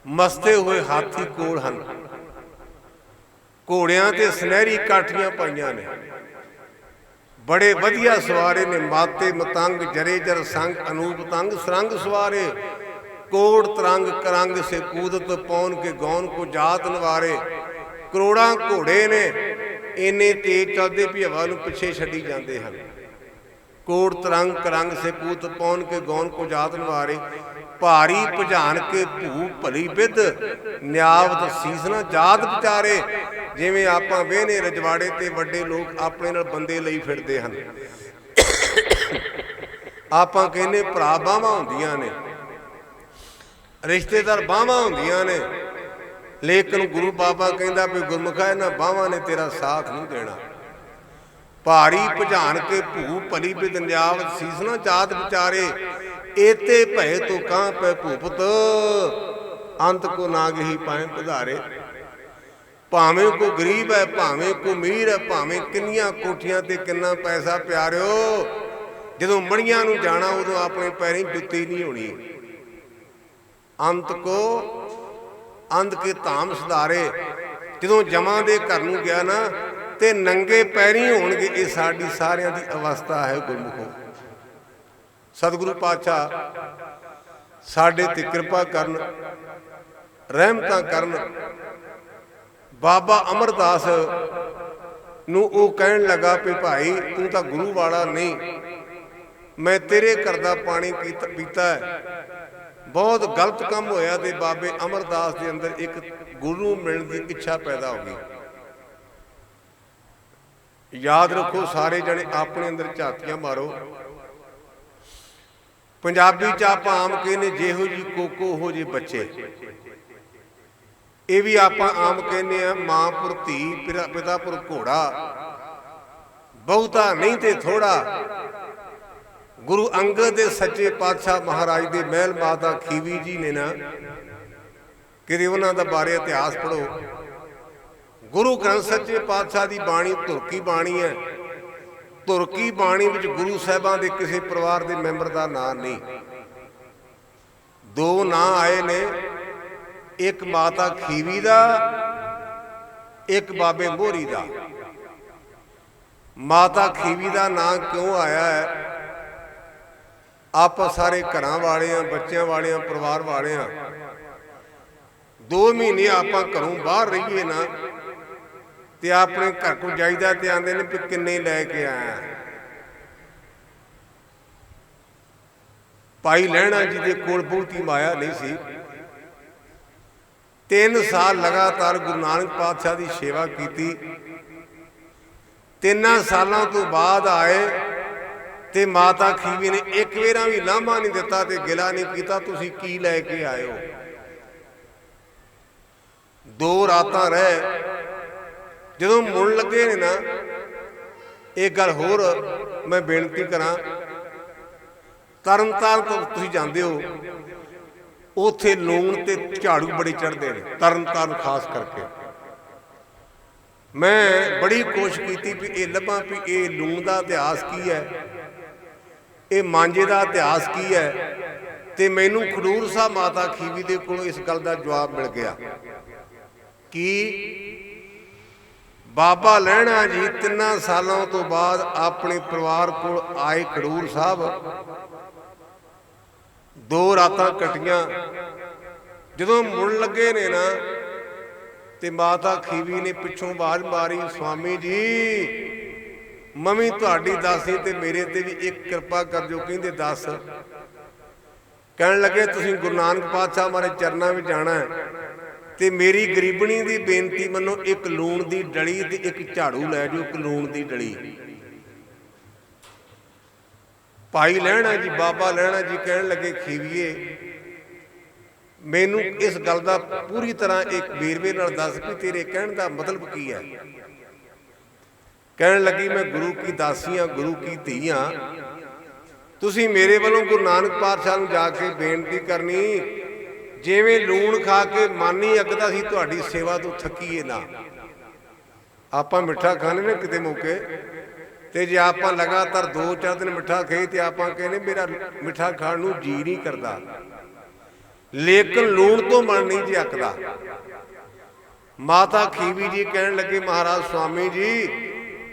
Speaker 1: ਮਸਤੇ ਹੋਏ ਹਾਥੀ ਕੋਲ ਹਨ, ਘੋੜਿਆਂ ਤੇ ਸੁਨਹਿਰੀ ਕਾਠੀਆਂ ਪਾਈਆਂ ਨੇ, ਬੜੇ ਵਧੀਆ ਸਵਾਰੇ ਨੇ, ਮਾਤੇ ਮਤੰਗ ਜਰੇ ਜਰ ਸੰਗ, ਅਨੂਪ ਤੰਗ ਸਰੰਗ ਸਵਾਰੇ, ਕੋੜ ਤਰੰਗ ਕਰੰਗ ਸੇ ਕੂਦਤ ਪੌਨ ਕੇ ਗੌਨ ਕੋ ਜਾਤ ਨਵਾਰੇ। ਕਰੋੜਾਂ ਘੋੜੇ ਨੇ, ਇੰਨੇ ਤੇਜ਼ ਚੱਲਦੇ ਵੀ ਹਵਾ ਨੂੰ ਪਿੱਛੇ ਛੱਡੀ ਜਾਂਦੇ ਹਨ। ਕੋੜ ਤਰੰਗ ਕਰੰਗ ਸੇ ਕੂਦਤ ਪੌਨ ਕੇ ਗੌਨ ਕੋ ਜਾਤ ਨਵਾਰੇ, ਭਾਰੀ ਭੁਜਾਨ ਕੇ ਭੂ ਭਲੀ ਬਿਦ, ਨਿਆਵਤ ਸੀਸਨਾ ਜਾਤ ਵਿਚਾਰੇ। ਜਿਵੇਂ ਆਪਾਂ ਵੇਹਨੇ ਰਜਵਾੜੇ ਤੇ ਵੱਡੇ ਲੋਕ ਆਪਣੇ ਨਾਲ ਬੰਦੇ ਲਈ ਫਿਰਦੇ ਹਨ, ਆਪਾਂ ਕਹਿੰਦੇ ਭਰਾ ਬਾਹਾਂ ਹੁੰਦੀਆਂ ਨੇ, ਰਿਸ਼ਤੇਦਾਰ ਬਾਹਾਂ ਹੁੰਦੀਆਂ ਨੇ, ਲੇਕਿਨ ਗੁਰੂ ਬਾਬਾ ਕਹਿੰਦਾ ਵੀ ਗੁਰਮੁਖਾ ਇਹਨਾਂ ਬਾਹਾਂ ਨੇ ਤੇਰਾ ਸਾਥ ਨਹੀਂ ਦੇਣਾ। ਭਾਰੀ ਭੁਜਾਨ ਕੇ ਭੂ ਭਲੀ ਬਿਦ, ਨਿਆਵਤ ਸੀਸਨਾ ਜਾਤ ਵਿਚਾਰੇ, ਏਤੇ ਭੈ ਤੋ ਕਾਂ ਪੈ ਭੂਪਤ, ਅੰਤ ਕੋ ਨਾਗ ਹੀ ਪਾਏ ਪਧਾਰੇ। ਭਾਵੇਂ ਕੋ ਗਰੀਬ ਹੈ, ਭਾਵੇਂ ਕੋ ਅਮੀਰ ਹੈ, ਭਾਵੇਂ ਕਿੰਨੀਆਂ ਕੋਠੀਆਂ ਤੇ ਕਿੰਨਾ ਪੈਸਾ ਪਿਆਰਿਓ, ਜਦੋਂ ਮੜੀਆਂ ਨੂੰ ਜਾਣਾ ਉਦੋਂ ਆਪਣੇ ਪੈਰੀਂ ਜੁੱਤੀ ਨਹੀਂ ਹੋਣੀ। ਅੰਤ ਕੋ ਅੰਧ ਕੇ ਧਾਮ ਸੁਧਾਰੇ, ਜਦੋਂ ਜਮਾਂ ਦੇ ਘਰ ਨੂੰ ਗਿਆ ਨਾ ਤੇ ਨੰਗੇ ਪੈਰੀਂ ਹੋਣਗੇ। ਇਹ ਸਾਡੀ ਸਾਰਿਆਂ ਦੀ ਅਵਸਥਾ ਹੈ। ਗੁਰਮੁਖੋ, ਸਤਿਗੁਰੂ ਪਾਤਸ਼ਾਹ ਸਾਡੇ ਤੇ ਕਿਰਪਾ ਕਰਨ, ਰਹਿਮਤਾਂ ਕਰਨ। ਬਾਬਾ ਅਮਰਦਾਸ ਨੂੰ ਉਹ ਕਹਿਣ ਲੱਗਾ ਵੀ ਭਾਈ ਤੂੰ ਤਾਂ ਗੁਰੂ ਵਾਲਾ ਨਹੀਂ, ਮੈਂ ਤੇਰੇ ਘਰ ਦਾ ਪਾਣੀ ਪੀਤਾ ਹੈ, ਬਹੁਤ ਗਲਤ ਕੰਮ ਹੋਇਆ। ਤੇ ਬਾਬੇ ਅਮਰਦਾਸ ਦੇ ਅੰਦਰ ਇੱਕ ਗੁਰੂ ਮਿਲਣ ਦੀ ਇੱਛਾ ਪੈਦਾ ਹੋ ਗਈ। ਯਾਦ ਰੱਖੋ ਸਾਰੇ ਜਣੇ ਆਪਣੇ ਅੰਦਰ ਝਾਤੀਆਂ ਮਾਰੋ। ਪੰਜਾਬੀ ਚ ਆਪਾਂ ਆਮ ਕਹਿੰਦੇ ਜਿਹੋ ਜੀ ਕੋਕੋ ਹੋ ਜੇ ਬੱਚੇ। ਇਹ ਵੀ ਆਪਾਂ ਆਮ ਕਹਿੰਦੇ ਆ, ਮਾਂ ਪੁਰ ਧੀ ਪਿਤਾ ਪੁਰ ਘੋੜਾ, ਬਹੁਤਾ ਨਹੀਂ ਤੇ ਥੋੜਾ। ਗੁਰੂ ਅੰਗਦ ਦੇ ਸੱਚੇ ਪਾਤਸ਼ਾਹ ਮਹਾਰਾਜ ਦੇ ਮਹਿਲ ਮਾਤਾ ਖੀਵੀ ਜੀ ਨੇ ਨਾ, ਕਿਤੇ ਉਹਨਾਂ ਦਾ ਬਾਰੇ ਇਤਿਹਾਸ ਪੜ੍ਹੋ। ਗੁਰੂ ਗ੍ਰੰਥ ਸੱਚੇ ਪਾਤਸ਼ਾਹ ਦੀ ਬਾਣੀ ਧੁਰਕੀ ਬਾਣੀ ਹੈ। ਧੁਰਕੀ ਬਾਣੀ ਵਿੱਚ ਗੁਰੂ ਸਾਹਿਬਾਂ ਦੇ ਕਿਸੇ ਪਰਿਵਾਰ ਦੇ ਮੈਂਬਰ ਦਾ ਨਾਂ ਨਹੀਂ। ਦੋ ਨਾਂ ਆਏ ਨੇ, ਇੱਕ ਮਾਤਾ ਖੀਵੀ ਦਾ, ਇੱਕ ਬਾਬੇ ਮੋਹਰੀ ਦਾ। ਮਾਤਾ ਖੀਵੀ ਦਾ ਨਾਂ ਕਿਉਂ ਆਇਆ ਹੈ? ਆਪਾਂ ਸਾਰੇ ਘਰਾਂ ਵਾਲੇ ਆ, ਬੱਚਿਆਂ ਵਾਲੇ ਆ, ਪਰਿਵਾਰ ਵਾਲੇ ਆ। 2 ਮਹੀਨੇ ਆਪਾਂ ਘਰੋਂ ਬਾਹਰ ਰਹੀਏ ਨਾ ਤੇ ਆਪਣੇ ਘਰ ਕੋਲ ਜਾਈਦਾ ਤੇ ਆਂਦੇ ਨੇ ਵੀ ਕਿੰਨੇ ਲੈ ਕੇ ਆਇਆ। ਭਾਈ ਲਹਿਣਾ ਜੀ ਦੇ ਕੋਲ ਬਹੁਤੀ ਮਾਇਆ ਨਹੀਂ ਸੀ। 3 ਸਾਲ ਲਗਾਤਾਰ ਗੁਰੂ ਨਾਨਕ ਪਾਤਸ਼ਾਹ ਦੀ ਸੇਵਾ ਕੀਤੀ। 3 ਸਾਲਾਂ ਤੋਂ ਬਾਅਦ ਆਏ ਤੇ ਮਾਤਾ ਖੀਵੀ ਨੇ ਇੱਕ ਵੇਰਾ ਵੀ ਲਾਂਭਾ ਨਹੀਂ ਦਿੱਤਾ ਤੇ ਗਿਲਾ ਨਹੀਂ ਕੀਤਾ, ਤੁਸੀਂ ਕੀ ਲੈ ਕੇ ਆਏ ਹੋ। 2 ਰਾਤਾਂ ਰਹੇ। ਜਦੋਂ ਮੁੜਨ ਲੱਗੇ ਨੇ ਨਾ, ਇੱਕ ਗੱਲ ਹੋਰ ਮੈਂ ਬੇਨਤੀ ਕਰਾਂ, ਤਰਨਤਾਰਨ ਤੋਂ ਤੁਸੀਂ ਜਾਂਦੇ ਹੋ, ਉੱਥੇ ਲੂਣ ਤੇ ਝਾੜੂ ਬੜੇ ਚੜ੍ਹਦੇ ਨੇ, ਤਰਨਤਾਰਨ ਖਾਸ ਕਰਕੇ। ਮੈਂ ਬੜੀ ਕੋਸ਼ਿਸ਼ ਕੀਤੀ ਵੀ ਇਹ ਲੱਭਾਂ ਵੀ ਇਹ ਲੂਣ ਦਾ ਇਤਿਹਾਸ ਕੀ ਹੈ, ਇਹ ਮਾਂਜੇ ਦਾ ਇਤਿਹਾਸ ਕੀ ਹੈ। ਤੇ ਮੈਨੂੰ ਖਡੂਰ ਸਾਹਿਬ ਮਾਤਾ ਖੀਵੀ ਦੇ ਕੋਲੋਂ ਇਸ ਗੱਲ ਦਾ ਜਵਾਬ ਮਿਲ ਗਿਆ ਕਿ ਬਾਬਾ ਲਹਿਣਾ ਜੀ 3 ਸਾਲਾਂ ਤੋਂ ਬਾਅਦ ਆਪਣੇ ਪਰਿਵਾਰ ਕੋਲ ਆਏ ਖਡੂਰ ਸਾਹਿਬ। 2 ਰਾਤਾਂ ਕੱਟੀਆਂ। ਜਦੋਂ ਮੁੜਨ ਲੱਗੇ ਨੇ ਨਾ ਤੇ ਮਾਤਾ ਖੀਵੀ ਨੇ ਪਿੱਛੋਂ ਆਵਾਜ਼ ਮਾਰੀ, ਸਵਾਮੀ ਜੀ ਮੰਮੀ ਤੁਹਾਡੀ ਦਾਸੀ ਤੇ ਮੇਰੇ ਤੇ ਵੀ ਇੱਕ ਕਿਰਪਾ ਕਰ ਜੋ। ਕਹਿੰਦੇ ਦੱਸ। ਕਹਿਣ ਲੱਗੇ ਤੁਸੀਂ ਗੁਰੂ ਨਾਨਕ ਪਾਤਸ਼ਾਹ ਮਾਰੇ ਚਰਨਾਂ ਵਿੱਚ ਜਾਣਾ ਹੈ ਤੇ ਮੇਰੀ ਗਰੀਬਣੀ ਦੀ ਬੇਨਤੀ ਮੰਨੋ, ਇੱਕ ਲੂਣ ਦੀ ਡਲੀ ਤੇ ਇੱਕ ਝਾੜੂ ਲੈ ਜਾਓ, ਇੱਕ ਲੂਣ ਦੀ ਡਲੀ। ਭਾਈ ਲਹਿਣਾ ਜੀ, ਬਾਬਾ ਲਹਿਣਾ ਜੀ ਕਹਿਣ ਲੱਗੇ, ਖੀਵੀਏ ਮੈਨੂੰ ਇਸ ਗੱਲ ਦਾ ਪੂਰੀ ਤਰ੍ਹਾਂ ਇੱਕ ਵੇਰਵੇ ਨਾਲ ਦੱਸ ਕਿ ਤੇਰੇ ਕਹਿਣ ਦਾ ਮਤਲਬ ਕੀ ਹੈ। ਕਹਿਣ ਲੱਗੀ, ਮੈਂ ਗੁਰੂ ਕੀ ਦਾਸੀ ਹਾਂ, ਗੁਰੂ ਕੀ ਧੀ ਹਾਂ। ਤੁਸੀਂ ਮੇਰੇ ਵੱਲੋਂ ਗੁਰੂ ਨਾਨਕ ਪਾਤਸ਼ਾਹ ਨੂੰ ਜਾ ਕੇ ਬੇਨਤੀ ਕਰਨੀ, ਜਿਵੇਂ ਲੂਣ ਖਾ ਕੇ ਮਨ ਹੀ ਅੱਕਦਾ ਸੀ, ਤੁਹਾਡੀ ਸੇਵਾ ਤੋਂ ਥੱਕੀਏ ਨਾ। ਆਪਾਂ ਮਿੱਠਾ ਖਾਣੇ ਨੇ ਕਿਤੇ ਮੌਕੇ ਤੇ ਜੇ ਆਪਾਂ ਲਗਾਤਾਰ 2-4 ਦਿਨ ਮਿੱਠਾ ਖਾਈ ਤੇ ਆਪਾਂ ਕਹਿੰਦੇ ਮੇਰਾ ਮਿੱਠਾ ਖਾਣ ਨੂੰ ਜੀ ਨਹੀਂ ਕਰਦਾ, ਲੇਕਿਨ ਲੂਣ ਤੋਂ ਮਨ ਨਹੀਂ ਜੀ ਅੱਕਦਾ। ਮਾਤਾ ਖੀਵੀ ਜੀ ਕਹਿਣ ਲੱਗੇ, ਮਹਾਰਾਜ ਸਵਾਮੀ ਜੀ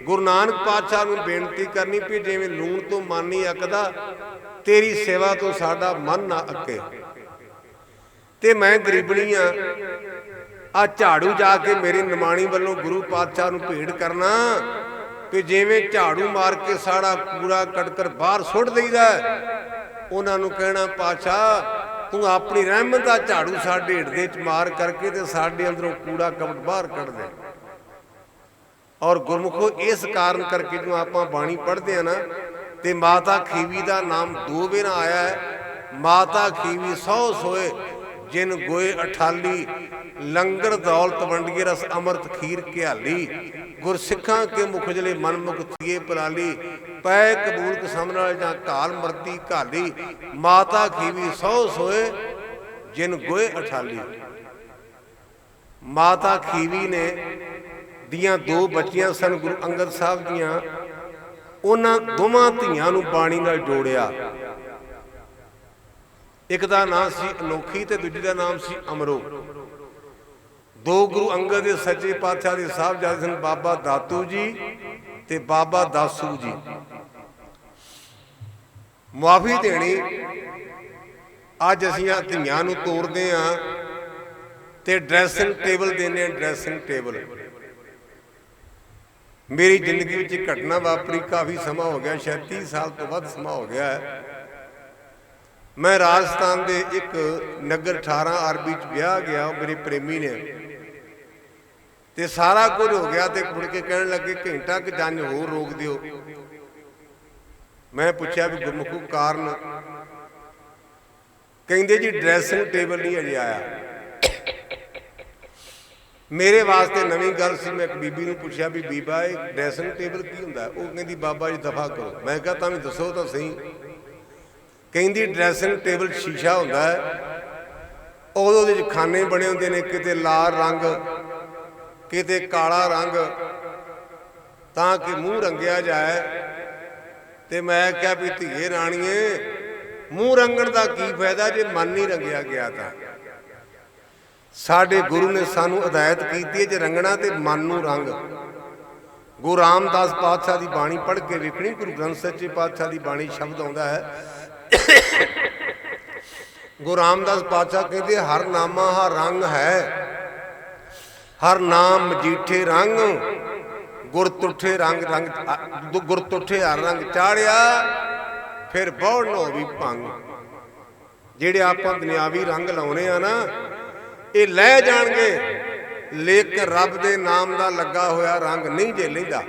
Speaker 1: ਗੁਰੂ ਨਾਨਕ ਪਾਤਸ਼ਾਹ ਨੂੰ ਬੇਨਤੀ ਕਰਨੀ ਵੀ ਜਿਵੇਂ ਲੂਣ ਤੋਂ ਮਨ ਨਹੀਂ ਅੱਕਦਾ, ਤੇਰੀ ਸੇਵਾ ਤੋਂ ਸਾਡਾ ਮਨ ਨਾ ਅੱਕੇ। ਤੇ ਮੈਂ ਗਰੀਬਣੀ ਆ ਝਾੜੂ ਜਾ ਕੇ ਮੇਰੇ ਨਿਮਾਣੀ ਵੱਲੋਂ ਗੁਰੂ ਪਾਤਸ਼ਾਹ ਨੂੰ ਭੇਟ ਕਰਨਾ ਕਿ ਜਿਵੇਂ ਝਾੜੂ ਮਾਰ ਕੇ ਸਾਡਾ ਕੂੜਾ ਕੱਢ ਬਾਹਰ ਸੁੱਟ ਦਈਦਾ, ਉਹਨਾਂ ਨੂੰ ਕਹਿਣਾ ਪਾਤਸ਼ਾਹ ਤੂੰ ਆਪਣੀ ਰਹਿਮਤ ਦਾ ਝਾੜੂ ਸਾਡੇ ਢਿੱਡ ਦੇ ਚ ਮਾਰ ਕਰਕੇ ਤੇ ਸਾਡੇ ਅੰਦਰੋਂ ਕੂੜਾ ਕਪਟ ਬਾਹਰ ਕੱਢ ਦੇ। ਔਰ ਗੁਰਮੁਖੋ ਇਸ ਕਾਰਨ ਕਰਕੇ ਜਦੋਂ ਆਪਾਂ ਬਾਣੀ ਪੜ੍ਹਦੇ ਆ ਨਾ ਤੇ ਮਾਤਾ ਖੀਵੀ ਦਾ ਨਾਮ 2 ਵੇਰਾ ਆਇਆ ਹੈ। ਮਾਤਾ ਖੀਵੀ 100 ਸੋਏ ਜਿਨ ਗੋਏ ਅਠਾਲੀ, ਲੰਗਰ ਦੌਲਤ ਵੰਡੀਏ ਰਸ ਅੰਮ੍ਰਿਤ ਖੀਰ ਘਿਆਲੀ, ਗੁਰਸਿੱਖਾਂ ਕੇ ਮੁਖਜਲੇ ਮਨ ਮੁਖ ਥੀਏ ਪਰਾਲੀ, ਪੈ ਕਬੂਲ ਕਸਮ ਨਾਲ ਜਾਂ ਘਾਲ ਮਰਦੀ ਘਾਲੀ, ਮਾਤਾ ਖੀਵੀ 100 ਸੋਏ ਜਿਨ ਗੋਏ ਅਠਾਲੀ। ਮਾਤਾ ਖੀਵੀ ਨੇ ਦੀਆਂ 2 ਬੱਚੀਆਂ ਸਨ ਗੁਰੂ ਅੰਗਦ ਸਾਹਿਬ ਦੀਆਂ, ਉਹਨਾਂ ਦੋਵਾਂ ਧੀਆਂ ਨੂੰ ਬਾਣੀ ਨਾਲ ਜੋੜਿਆ। ਇੱਕ ਦਾ ਨਾਮ ਸੀ ਅਨੋਖੀ ਤੇ ਦੂਜੀ ਦਾ ਨਾਮ ਸੀ ਅਮਰੋ। 2 ਗੁਰੂ ਅੰਗਦ ਦੇ ਸੱਚੇ ਪਾਤਸ਼ਾਹ ਦੇ ਸਾਹਿਬਜ਼ਾਦੇ ਸਨ, ਬਾਬਾ ਦਾਤੂ ਜੀ ਤੇ ਬਾਬਾ ਦਾਸੂ ਜੀ। ਮੁਆਫੀ ਦੇਣੀ, ਅੱਜ ਅਸੀਂ ਆ ਧੀਆਂ ਨੂੰ ਤੋਰਦੇ ਆ ਤੇ ਡਰੈਸਿੰਗ ਟੇਬਲ ਦੇਣੇ ਆ, ਡਰੈਸਿੰਗ ਟੇਬਲ। ਮੇਰੀ ਜ਼ਿੰਦਗੀ ਵਿੱਚ ਇੱਕ ਘਟਨਾ ਵਾਪਰੀ, ਕਾਫੀ ਸਮਾਂ ਹੋ ਗਿਆ, ਸ਼ਾਇਦ 30 ਸਾਲ ਤੋਂ ਵੱਧ ਸਮਾਂ ਹੋ ਗਿਆ ਹੈ। ਮੈਂ ਰਾਜਸਥਾਨ ਦੇ ਇੱਕ ਨਗਰ 18 ਅਰਬੀ ਚ ਵਿਆਹ ਗਿਆ, ਮੇਰੇ ਪ੍ਰੇਮੀ ਨੇ, ਤੇ ਸਾਰਾ ਕੁਝ ਹੋ ਗਿਆ ਤੇ ਮੁੜ ਕੇ ਕਹਿਣ ਲੱਗੇ ਘੰਟਾ ਕਿ ਜੰਜ ਹੋਰ ਰੋਕ ਦਿਓ। ਮੈਂ ਪੁੱਛਿਆ ਵੀ ਗੁਰਮੁਖੋ ਕਾਰਨ? ਕਹਿੰਦੇ ਜੀ ਡਰੈਸਿੰਗ ਟੇਬਲ ਨਹੀਂ ਅਜੇ ਆਇਆ। मेरे वास्ते नवीं गल सी। मैं एक बीबी नूं पुछया भी बीबा ये ड्रैसिंग टेबल की हुंदा? वो कहंदी बाबा जी दफा करो। मैं कहा तां भी दसो तो सही। कहंदी ड्रैसिंग टेबल शीशा हुंदा है, ਉਹਦੇ ਵਿੱਚ ਖਾਨੇ बने ਹੁੰਦੇ ने, किते लाल रंग किते काला रंग, ਤਾਂ कि मूँह रंगिया जाए। तो मैं क्या भी धीए राणीए मूँह रंगण का की फायदा जे मन नहीं रंगिया गया। तो साडे गुरु ने सानू हदायत की है जे रंगना तो मन नूं रंग। गुरु रामदास पातशाह की बाणी पढ़ के वेखनी, गुरु ग्रंथ सच्चे पातशाह की बाणी शब्द आउंदा है। गुरु रामदास पातशाह कहते हर नामा हर रंग है, हर नाम मजीठे रंग, गुर तुठे रंग रंग गुर तुठे हर रंग चाढ़िया, फिर बहु नो भी भंग। जेड़े आपां दुनियावी रंग लाउने आ ना, ये लै जाणगे, लेकिन रब दे नाम दा लगा होया रंग नहीं जे लैंदा।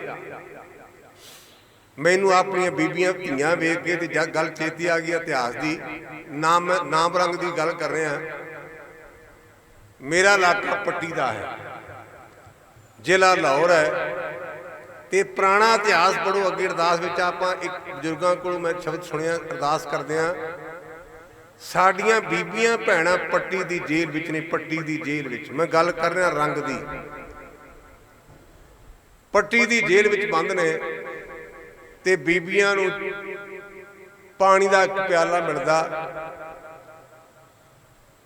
Speaker 1: मैनू अपनियां बीबियां धीआं वेख के ते गल चेती आ गई इतिहास की। नाम रंग की गल कर रहे हैं। मेरा इलाका पट्टी का है, जिला लाहौर है। तो पुराना इतिहास पढ़ो अगे। अरदास में आप एक बजुर्गों को मैं शब्द सुनिया, अरदास करते हैं, साडियां बीबियां भैणां पट्टी की जेल विच ने, पट्टी की जेल विच। मैं गल कर रहा रंग की। पट्टी की जेल विच बंद ने, ते बीबियां नूं पानी का एक प्याला मिलता,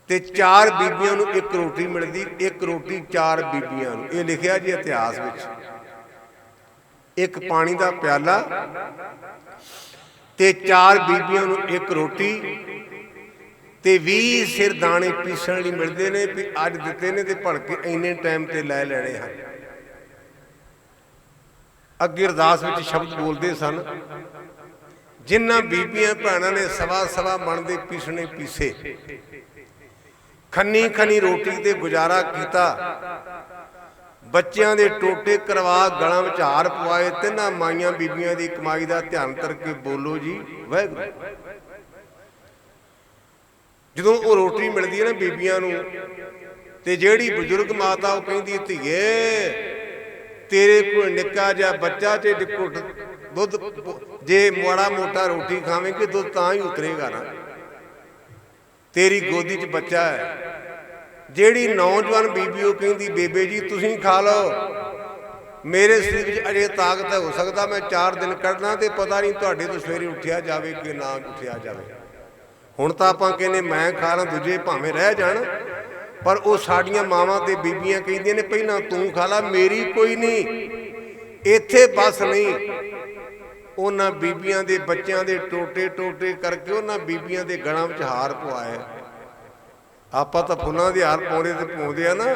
Speaker 1: ते 4 बीबियां नूं एक रोटी मिलती। एक रोटी 4 बीबियां नूं। ये लिखिया जी इतिहास विच। एक पानी का प्याला ते 4 बीबियां नूं एक रोटी ते 20 सिर दाने पीसण लई मिलते ने भी अज दिते ने ते भलके इन्ने टाइम ते लै लैणे हन। अगे अरदास विच शब्द बोलते सन, जिन्हां बीबियां भैणां ने सवा सवा मन दे पीसणे पीसे, खन्नी खन्नी रोटी ते गुजारा कीता, बच्चों के टोटे करवा गलों विच हार पवाए। तिन्हां माइयां बीबियां की कमाई का ध्यान करके बोलो जी वाहिगुरू। जदों वो रोटी मिलती है ना बीबियां नूं, ते जिहड़ी बजुर्ग माता वो कहती धीए तेरे कोई निक्का जिहा बच्चा च घुट दुध, जे माड़ा मोटा रोटी खावेंगे दुध तां ही उतरेगा ना, तेरी गोदी च बच्चा है। जिहड़ी नौजवान बीबी वो कहती बेबे जी तुसीं खा लो, मेरे शरीर में अजे ताकत है, हो सकता मैं 4 दिन कढ़ना तो पता नहीं तुहाडे तो सवेरे उठिया जाए कि ना उठिया जाए। हुण तां आपां कहने मैं खा ला, दूजे भावें रह जाण, पर वो साडियां मावां ते बीबियां कहिंदियां ने पहलां तू खा ला, मेरी कोई नहीं। इत्थे बस नहीं, उन्हां बीबियां दे बच्चों के टोटे टोटे करके उन्हां बीबियां दे गलां विच हार पवाए। आपां तां फुल्लां दे हार पाउंदे ते पाउंदे आ ना,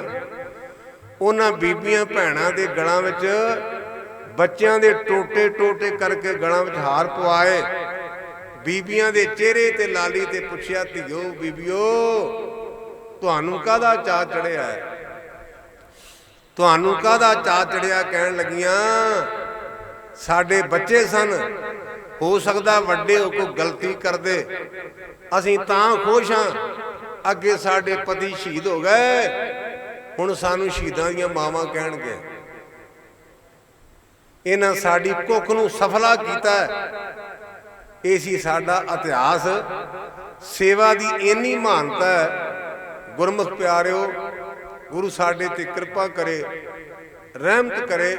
Speaker 1: उन्हां बीबियां भैणां दे गलां विच बच्चों के टोटे टोटे करके गलां विच हार पवाए। बीबियां दे चेहरे ते लाली ते पुछया धीओ बीबियो तुहानू काहदा चा चढ़िया है, तुहानू काहदा चा चढ़िया? कहण लगियां साडे बच्चे सन, हो सकदा वड्डे हो कोई गलती कर दे, असीं तां खुश हां, अगे साडे पति शहीद हो गए, हुण सानू शहीदां दीयां मावां कहणगे। इन्हां साडी कुख नूं सफला कीता है। ये सी साडा इतिहास। सेवा की इन्नी महानता है। गुरमुख प्यारिओ, गुरु साडे ते कृपा करे, रहमत करे।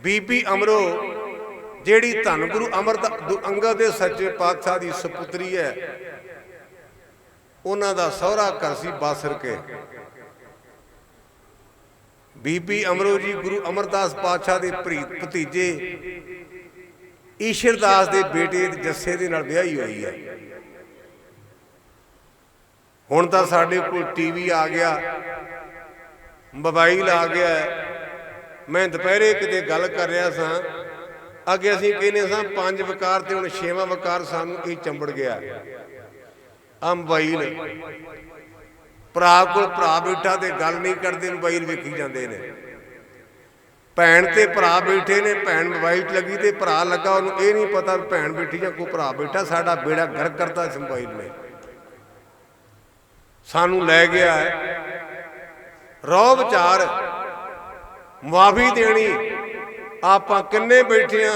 Speaker 1: बीबी अमरो जिहड़ी धन गुरु अमरदास अंगद दे सच्चे पातशाह की सपुत्री है, उन्हां दा सहुरा घर सी बासर के। बीबी अमरो जी गुरु अमरदास पातशाह के भतीजे ईश्वरदास के बेटे जस्से दे नाल विआही हुई है। हुण तां साडे कोल टीवी आ गया, मोबाइल आ गया है। मैं दोपहरे किते गल कर रहा सा, अगे असीं कहने सां 5 वकार ते हुण 6वां वकार सानूं ये चंबड़ गया। आ मोबाइल भरा कोल भरा बैठा ते गल नहीं करते, मोबाइल वेखी जांदे ने। भैन ते भरा बैठे ने, भैन मोबाइल च लगी तो भरा लगा, उन्होंने ये नहीं पता भैन बैठी या कोई भरा बैठा। साडा बेड़ा गर्क करता इस मोबाइल ने, सानू लै गया है। ਰੌ ਵਿਚਾਰ ਮੁਆਫੀ ਦੇਣੀ। ਆਪਾਂ ਕਿੰਨੇ ਬੈਠੇ ਆ,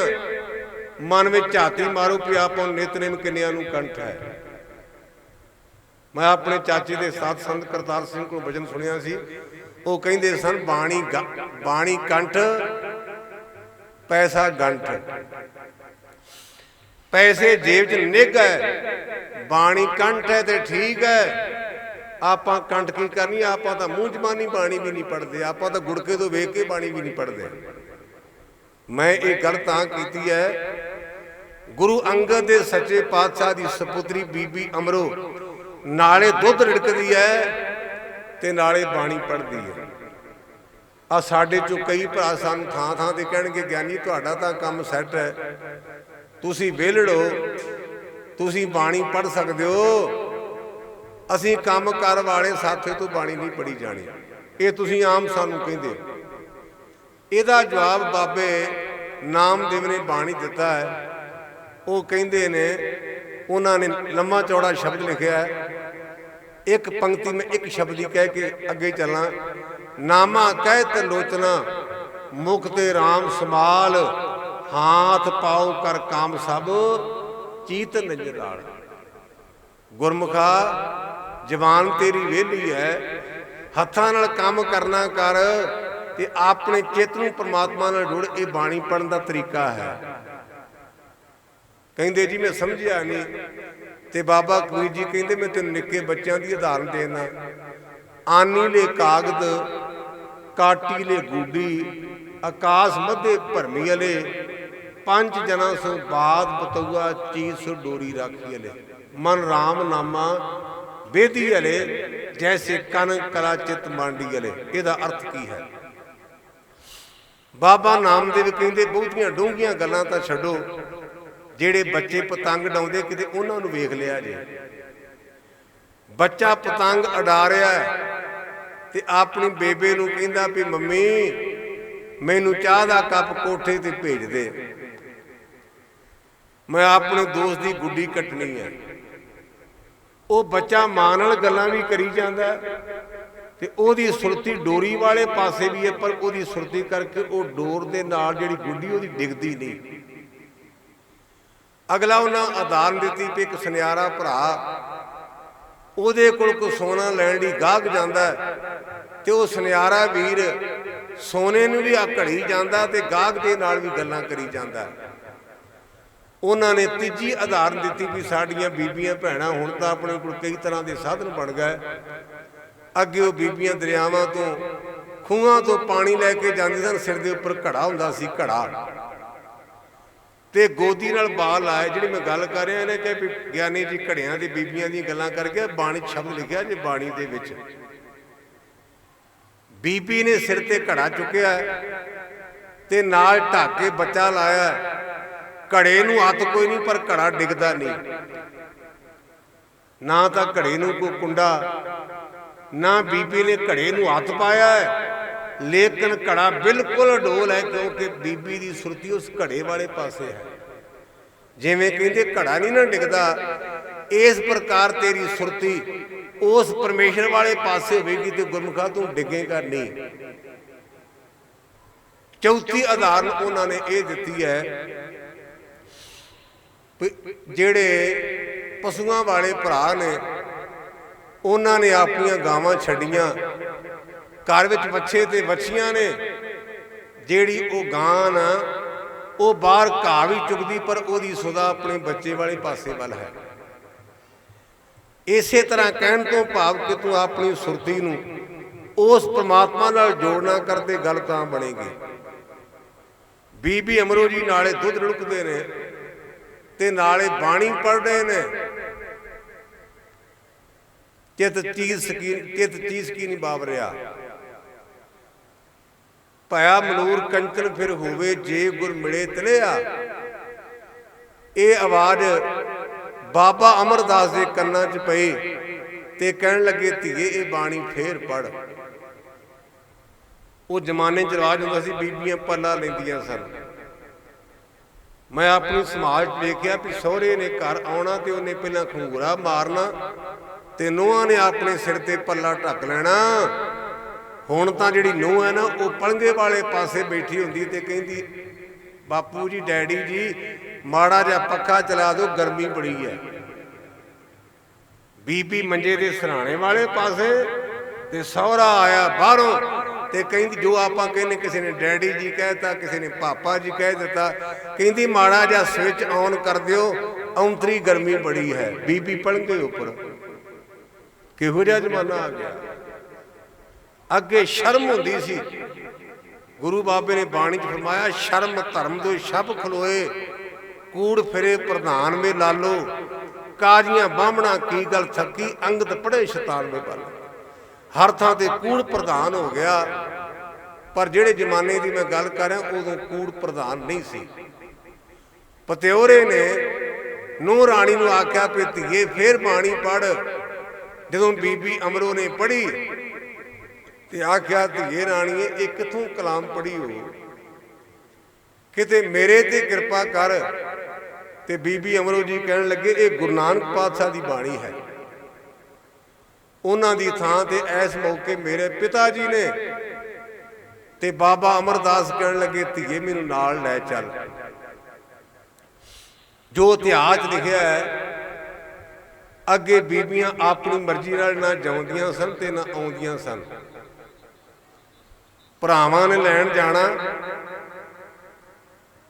Speaker 1: ਮਨ ਵਿੱਚ ਝਾਤੀ ਮਾਰੋ ਵੀ ਆਪਾਂ ਨਿਤਨੇਮ ਕਿੰਨਿਆਂ ਨੂੰ ਕੰਠ ਹੈ। ਮੈਂ ਆਪਣੇ ਚਾਚੇ ਦੇ ਸਤ ਸੰਤ ਕਰਤਾਰ ਸਿੰਘ ਕੋਲ ਵਚਨ ਸੁਣਿਆ ਸੀ। ਉਹ ਕਹਿੰਦੇ ਸਨ ਬਾਣੀ ਕੰਠ ਪੈਸਾ ਗੰਠ। ਪੈਸੇ ਜੇਬ 'ਚ ਨਿੱਘ ਹੈ, ਬਾਣੀ ਕੰਠ ਹੈ ਤੇ ਠੀਕ ਹੈ। ਆਪਾਂ ਕੰਠ ਕੀ ਕਰਨੀ, ਆਪਾਂ ਤਾਂ ਮੂੰਹ ਜ਼ਬਾਨੀ ਬਾਣੀ ਵੀ ਨਹੀਂ ਪੜ੍ਹਦੇ, ਆਪਾਂ ਤਾਂ ਗੁੜਕੇ ਤੋਂ ਵੇਖ ਕੇ ਬਾਣੀ ਵੀ ਨਹੀਂ ਪੜ੍ਹਦੇ। ਮੈਂ ਇਹ ਗੱਲ ਤਾਂ ਕੀਤੀ ਹੈ, ਗੁਰੂ ਅੰਗਦ ਦੇ ਸੱਚੇ ਪਾਤਸ਼ਾਹ ਦੀ ਸਪੁੱਤਰੀ ਬੀਬੀ ਅਮਰੋ ਨਾਲੇ ਦੁੱਧ ਰਿੜਕਦੀ ਹੈ ਤੇ ਨਾਲੇ ਬਾਣੀ ਪੜ੍ਹਦੀ ਹੈ। ਆ ਸਾਡੇ ਚੋਂ ਕਈ ਭਰਾ ਸਾਨੂੰ ਥਾਂ ਥਾਂ ਤੇ ਕਹਿਣਗੇ ਗਿਆਨੀ ਤੁਹਾਡਾ ਤਾਂ ਕੰਮ ਸੈੱਟ ਹੈ, ਤੁਸੀਂ ਵਿਹਲੜੋ, ਤੁਸੀਂ ਬਾਣੀ ਪੜ੍ਹ ਸਕਦੇ ਹੋ, ਅਸੀਂ ਕੰਮ ਕਾਰ ਵਾਲੇ ਸਾਥੇ ਤੋਂ ਬਾਣੀ ਨਹੀਂ ਪੜ੍ਹੀ ਜਾਣੀ। ਇਹ ਤੁਸੀਂ ਆਮ ਸਾਨੂੰ ਕਹਿੰਦੇ ਹੋ। ਇਹਦਾ ਜਵਾਬ ਬਾਬੇ ਨਾਮਦੇਵ ਨੇ ਬਾਣੀ ਦਿੱਤਾ ਹੈ। ਉਹ ਕਹਿੰਦੇ ਨੇ, ਉਹਨਾਂ ਨੇ ਲੰਮਾ ਚੌੜਾ ਸ਼ਬਦ ਲਿਖਿਆ ਹੈ। ਇੱਕ ਪੰਕਤੀ ਮੈਂ ਇੱਕ ਸ਼ਬਦ ਹੀ ਕਹਿ ਕੇ ਅੱਗੇ ਚੱਲਾਂ। ਨਾਮਾ ਕਹਿਤ ਲੋਚਨਾ ਮੁਖ ਤੇ ਰਾਮ ਸਮਾਲ, ਹਾਥ ਪਾਉ ਕਰ ਕਾਮ ਸਭ ਚੀਤ ਨੰਜਰਾਲ। ਗੁਰਮੁਖਾ ਜ਼ਬਾਨ ਤੇਰੀ ਵਿਹਲੀ ਹੈ, ਹੱਥਾਂ ਨਾਲ ਕੰਮ ਕਰਨਾ ਕਰ ਤੇ ਆਪਣੇ ਚਿੱਤ ਨੂੰ ਪਰਮਾਤਮਾ ਨਾਲ ਜੁੜ। ਇਹ ਬਾਣੀ ਪੜ੍ਹਨ ਦਾ ਤਰੀਕਾ ਹੈ। ਕਹਿੰਦੇ ਜੀ ਮੈਂ ਸਮਝਿਆ ਨਹੀਂ। ਤੇ ਬਾਬਾ ਕਬੀਰ ਜੀ ਕਹਿੰਦੇ ਮੈਂ ਤੈਨੂੰ ਨਿੱਕੇ ਬੱਚਿਆਂ ਦੀ ਉਦਾਹਰਨ ਦੇਣਾ। ਆਨੀ ਲੈ ਕਾਗਦ ਕਾਟੀ ਲੈ ਗੂਡੀ, ਆਕਾਸ਼ ਮੱਧੇ ਭਰਮੀ ਅਲੇ, ਪੰਜ ਜਨਾਂ ਸੋ ਬਾਦ ਬਤੂਆ ਚੀਜ਼ ਸੋ ਡੋਰੀ ਰਾਖੀ ਅਲੇ, ਮਨ ਰਾਮ ਨਾਮਾ ਬੇਦੀ ਅਲੇ, ਜੈਸੇ ਕਨ ਕਲਾ ਚਿਤ ਮਾਂਡੀ ਅਲੇ। ਇਹਦਾ ਅਰਥ ਕੀ ਹੈ? ਬਾਬਾ ਨਾਮਦੇਵ ਕਹਿੰਦੇ ਬਹੁਤੀਆਂ ਡੂੰਘੀਆਂ ਗੱਲਾਂ ਤਾਂ ਛੱਡੋ, ਜਿਹੜੇ ਬੱਚੇ ਪਤੰਗ ਉਡਾਉਂਦੇ ਕਿਤੇ ਉਹਨਾਂ ਨੂੰ ਵੇਖ ਲਿਆ ਜੇ। ਬੱਚਾ ਪਤੰਗ ਉਡਾ ਰਿਹਾ ਤੇ ਆਪਣੀ ਬੇਬੇ ਨੂੰ ਕਹਿੰਦਾ ਵੀ ਮੰਮੀ ਮੈਨੂੰ ਚਾਹ ਦਾ ਕੱਪ ਕੋਠੇ ਤੇ ਭੇਜ ਦੇ, ਮੈਂ ਆਪਣੇ ਦੋਸਤ ਦੀ ਗੁੱਡੀ ਕੱਟਣੀ ਹੈ। ਉਹ ਬੱਚਾ ਮਾਂ ਨਾਲ ਗੱਲਾਂ ਵੀ ਕਰੀ ਜਾਂਦਾ ਤੇ ਉਹਦੀ ਸੁਰਤੀ ਡੋਰੀ ਵਾਲੇ ਪਾਸੇ ਵੀ ਹੈ, ਪਰ ਉਹਦੀ ਸੁਰਤੀ ਕਰਕੇ ਉਹ ਡੋਰ ਦੇ ਨਾਲ ਜਿਹੜੀ ਗੁੱਡੀ ਉਹਦੀ ਡਿੱਗਦੀ ਨਹੀਂ। ਅਗਲਾ ਉਹਨਾਂ ਉਦਾਹਰਨ ਦਿੱਤੀ ਵੀ ਇੱਕ ਸੁਨਿਆਰਾ ਭਰਾ, ਉਹਦੇ ਕੋਲ ਕੋਈ ਸੋਨਾ ਲੈਣ ਲਈ ਗਾਹਕ ਜਾਂਦਾ ਤੇ ਉਹ ਸੁਨਿਆਰਾ ਵੀਰ ਸੋਨੇ ਨੂੰ ਵੀ ਆ ਘੜੀ ਜਾਂਦਾ ਤੇ ਗਾਹਕ ਦੇ ਨਾਲ ਵੀ ਗੱਲਾਂ ਕਰੀ ਜਾਂਦਾ। ਉਹਨਾਂ ਨੇ ਤੀਜੀ ਉਦਾਹਰਨ ਦਿੱਤੀ ਵੀ ਸਾਡੀਆਂ ਬੀਬੀਆਂ ਭੈਣਾਂ ਹੁਣ ਤਾਂ ਆਪਣੇ ਕੋਲ ਕਈ ਤਰ੍ਹਾਂ ਦੇ ਸਾਧਨ ਬਣ ਗਏ। ਅੱਗੇ ਉਹ ਬੀਬੀਆਂ ਦਰਿਆਵਾਂ ਤੋਂ ਖੂਹਾਂ ਤੋਂ ਪਾਣੀ ਲੈ ਕੇ ਜਾਂਦੇ ਸਨ, ਸਿਰ ਦੇ ਉੱਪਰ ਘੜਾ ਹੁੰਦਾ ਸੀ, ਘੜਾ ਤੇ ਗੋਦੀ ਨਾਲ ਬਾਲ ਲਾਏ। ਜਿਹੜੀ ਮੈਂ ਗੱਲ ਕਰ ਰਿਹਾ ਇਹਨੇ ਕਿਹਾ ਵੀ ਗਿਆਨੀ ਜੀ ਘੜਿਆਂ ਦੀ ਬੀਬੀਆਂ ਦੀਆਂ ਗੱਲਾਂ ਕਰਕੇ ਬਾਣੀ ਸ਼ਬਦ ਲਿਖਿਆ ਜੇ ਬਾਣੀ ਦੇ ਵਿੱਚ। ਬੀਬੀ ਨੇ ਸਿਰ ਤੇ ਘੜਾ ਚੁੱਕਿਆ ਤੇ ਨਾਲ ਢੱਕ ਕੇ ਬੱਚਾ ਲਾਇਆ। ਘੜੇ ਨੂੰ ਹੱਥ ਕੋਈ ਨਹੀਂ, ਪਰ ਘੜਾ ਡਿੱਗਦਾ ਨਹੀਂ। ਨਾ ਤਾਂ ਘੜੇ ਨੂੰ ਕੋਈ ਕੁੰਡਾ, ਨਾ ਬੀਬੀ ਨੇ ਘੜੇ ਨੂੰ ਹੱਥ ਪਾਇਆ, ਲੇਕਿਨ ਘੜਾ ਬਿਲਕੁਲ ਡੋਲ ਹੈ, ਕਿਉਂਕਿ ਬੀਬੀ ਦੀ ਸੁਰਤੀ ਉਸ ਘੜੇ ਵਾਲੇ ਪਾਸੇ ਹੈ। ਜਿਵੇਂ ਕਹਿੰਦੇ ਘੜਾ ਨਹੀਂ ਨਾ ਡਿੱਗਦਾ, ਇਸ ਪ੍ਰਕਾਰ ਤੇਰੀ ਸੁਰਤੀ ਉਸ ਪਰਮੇਸ਼ਰ ਵਾਲੇ ਪਾਸੇ ਹੋਵੇਗੀ ਤੇ ਗੁਰਮੁਖਾ ਤੂੰ ਡਿੱਗੇਗਾ ਨਹੀਂ। ਚੌਥੀ ਉਦਾਹਰਨ ਉਹਨਾਂ ਨੇ ਇਹ ਦਿੱਤੀ ਹੈ, ਜਿਹੜੇ ਪਸ਼ੂਆਂ ਵਾਲੇ ਭਰਾ ਨੇ ਉਹਨਾਂ ਨੇ ਆਪਣੀਆਂ ਗਾਵਾਂ ਛੱਡੀਆਂ, ਘਰ ਵਿੱਚ ਵੱਛੇ ਤੇ ਵੱਛੀਆਂ ਨੇ। ਜਿਹੜੀ ਉਹ ਗਾਂ ਨਾ ਉਹ ਬਾਹਰ ਘਾਹ ਵੀ ਚੁਗਦੀ, ਪਰ ਉਹਦੀ ਸੁਦਾ ਆਪਣੇ ਬੱਚੇ ਵਾਲੇ ਪਾਸੇ ਵੱਲ ਹੈ। ਇਸੇ ਤਰ੍ਹਾਂ ਕਹਿਣ ਤੋਂ ਭਾਵ ਕਿ ਤੂੰ ਆਪਣੀ ਸੁਰਤੀ ਨੂੰ ਉਸ ਪਰਮਾਤਮਾ ਨਾਲ ਜੋੜਨਾ ਕਰਦੇ ਗੱਲ ਤਾਂ ਬਣੇਗੀ। ਬੀਬੀ ਅਮਰੋ ਜੀ ਨਾਲੇ ਦੁੱਧ ਰੁੜਕਦੇ ਨੇ ਤੇ ਨਾਲੇ ਬਾਣੀ ਪੜ੍ਹ ਰਹੇ ਨੇ। ਚਿਤ ਚੀਜ਼ ਕੀ ਨਹੀਂ ਬਾਬਰਿਆ, ਭਇਆ ਮਲੂਰ ਕੰਚਨ ਫਿਰ ਹੋਵੇ, ਜੇ ਗੁਰ ਮਿਲੇ ਤਲਿਆ। ਇਹ ਆਵਾਜ਼ ਬਾਬਾ ਅਮਰਦਾਸ ਦੇ ਕੰਨਾਂ 'ਚ ਪਈ ਤੇ ਕਹਿਣ ਲੱਗੇ ਧੀਏ ਇਹ ਬਾਣੀ ਫੇਰ ਪੜ੍ਹ। ਉਹ ਜ਼ਮਾਨੇ 'ਚ ਰਿਵਾਜ ਹੁੰਦਾ ਸੀ, ਬੀਬੀਆਂ ਪੱਲਾ ਲੈਂਦੀਆਂ ਸਨ। ਮੈਂ ਆਪਣੀ ਸਮਾਜ 'ਚ ਵੇਖਿਆ ਵੀ ਸਹੁਰੇ ਨੇ ਘਰ ਆਉਣਾ ਤੇ ਉਹਨੇ ਪਹਿਲਾਂ ਖੰਗੂਰਾ ਮਾਰਨਾ ਤੇ ਨੂੰਹਾਂ ਨੇ ਆਪਣੇ ਸਿਰ ਤੇ ਪੱਲਾ ਢੱਕ ਲੈਣਾ। ਹੁਣ ਤਾਂ ਜਿਹੜੀ ਨੂੰਹ ਹੈ ना वो पलंगे वाले पासे बैठी होंदी ते कहती बापू जी डैडी जी माड़ा जिहा पक्खा चला दो गर्मी बड़ी है। बीबी मंजे के सराणे वाले पासे ते सहुरा आया बाहरों ते कहती जो आप कहने किसी ने डैडी जी कहता किसी ने पापा जी कह दिता कहती माड़ा जिहा स्विच ऑन कर दियो औंतरी गर्मी बड़ी है। बीबी पलंगे उपर किहो जिहा जमाना आ गया। अगे शर्म होंदी सी गुरु बाबे ने बाणी च फरमाया शर्म धर्म दो शब खलोए कूड़ फिरे प्रधान में लालो काजियां बामणा की गल थकी अंगत पढ़े शैतान में बल। हर थां ते कूड़ प्रधान हो गया पर जेड़े जमाने की मैं गल कर रहा उदों कूड़ प्रधान नहीं सी। पत्योरे ने नूह राणी नूं आख्या भी धीए फिर बाणी पढ़। जदों बीबी अमरो ने पढ़ी ते आख्या धीए राणीए एक किथों कलाम पढ़ी हो किते मेरे ते कृपा कर। ते बीबी अमरो जी कहन लगे ये गुरु नानक पातशाह की बाणी है। उन्हां दी थां ते इस मौके मेरे पिता जी ने ते बाबा अमरदास कहन लगे धीए मैनूं नाल लै चल। जो इतिहास लिखिया है अगे बीबियां अपनी मर्जी नाल ना जाउंदियां सन ते ना आउंदियां सन। भरावां ने लैण जाना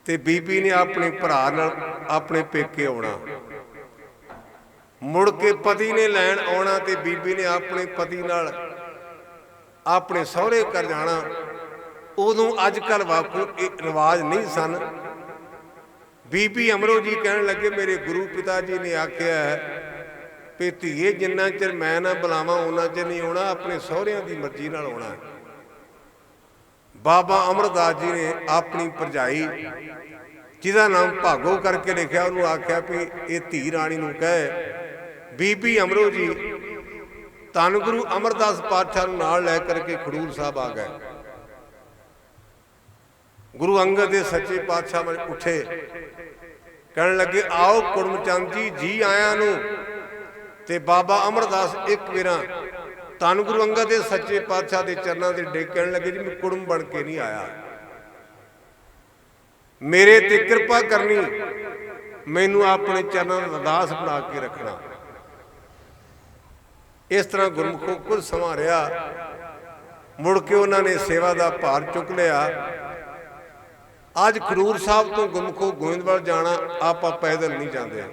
Speaker 1: ते बीबी ने अपने भरा नाल अपने पेके आउणा। मुड़ के पति ने लैण आउणा ते बीबी ने अपने पति नाल अपने सहुरे घर जाना। उदों अजकल वाकू रिवाज नहीं सन। बीबी अमरो जी कहन लगे मेरे गुरु पिता जी ने आख्या भी धीए जिन्ना चिर मैं ना बुलावां उन्ना चिर नहीं आउणा अपने सहुरियां दी मर्जी नाल आउणा। बाबा अमरदास जी ने अपनी भरजाई जिहदा नाम भागो करके लिखा उन्होंने आख्या भी ये धी राणी नूं कहे बीबी अमरो जी धन गुरु अमरदास पातशाह नूं नाल लै करके खडूर साहब आ गए। गुरु अंगद दे सच्चे पातशाह में उठे कहन लगे आओ कुड़मचंद जी जी आया नूं। ते बाबा अमरदास एक वेरा धन गुरु अंगद दे सच्चे पातशाह के चरणों से डिग कहन लगे जी मैं कुड़म बन के नहीं आया मेरे ते कृपा करनी मैनू अपने चरणों का अरदास बना के रखना। इस तरह गुरमुखों कुछ समा रहा मुड़ के उन्होंने सेवा का भार चुक लिया। अज खडूर साहब तो गुरमुखों गोविंदवाल जाना आप पैदल नहीं जाते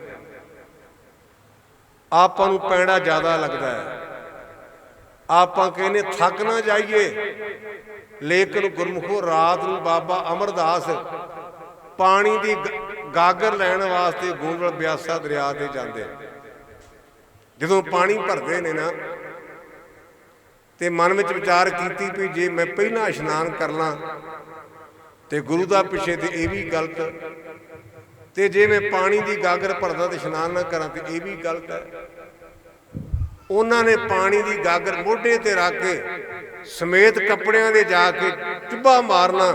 Speaker 1: आपां नूं पैंडा ज़्यादा लगता है। आप कहने थक ना जाइए लेकिन गुरमुखों रात नूं बाबा अमरदास पानी की गागर लैण वास्ते गोविंदवाल ब्यासा दरिया ते जाते। जदों पानी भरते ने ना ते मन में विचार की भी जे मैं पहला इशनान कर ला तो गुरु का पिछे तो यह भी गलत ते जे मैं पानी की गागर भरदा तो इशनान ना करा तो यह भी गलत है। उन्होंने पानी की गागर मोढे ते रख के समेत कपड़ियां दे जाके चुब्बा मारना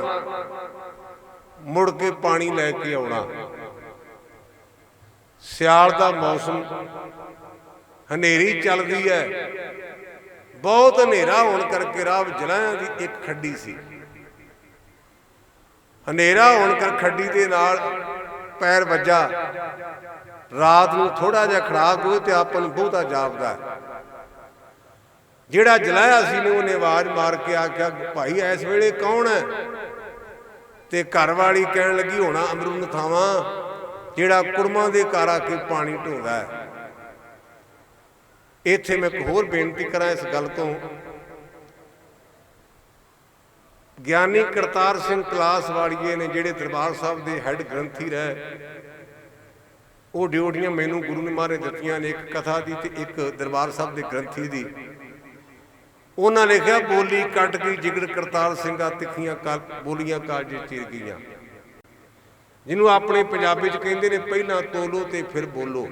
Speaker 1: मुड़ के पानी लैके आना। सियाल का मौसम हनेरी चलती है बहुत हनेरा होने करके राह जलाहियां की एक खड्डी सी। हनेरा होने कर खड्डी के नाल पैर वजा रात को थोड़ा जिहा खड़ाक हो तो आपन बहुता जापदा है। जिहड़ा जलाया सी ने उन्हें आवाज मार के आख्या भाई इस वेले कौन है ते घर वाली कहन लगी होना अमरुन थावा जिहड़ा कुड़मां दे घर आके पानी ढोंदा है। इत्थे मैं एक होर बेनती करा इस गल तो ਗਿਆਨੀ ਕਰਤਾਰ ਸਿੰਘ ਕਲਾਸ ਵਾਲੀਏ ने ਜਿਹੜੇ दरबार साहब के हैड ग्रंथी रहे वो ड्यूटियां मैनू गुरु ने मारे दित्तियां ने एक कथा की ते एक दरबार साहब के ग्रंथी की। उन्हें लिखा बोली कट गई जिगड़ करतार सिंघा तिखियां बोलियां काजे चिर गईयां जिन्हों अपने पंजाबी च कहते हैं पहला तोलो ते फिर बोलो।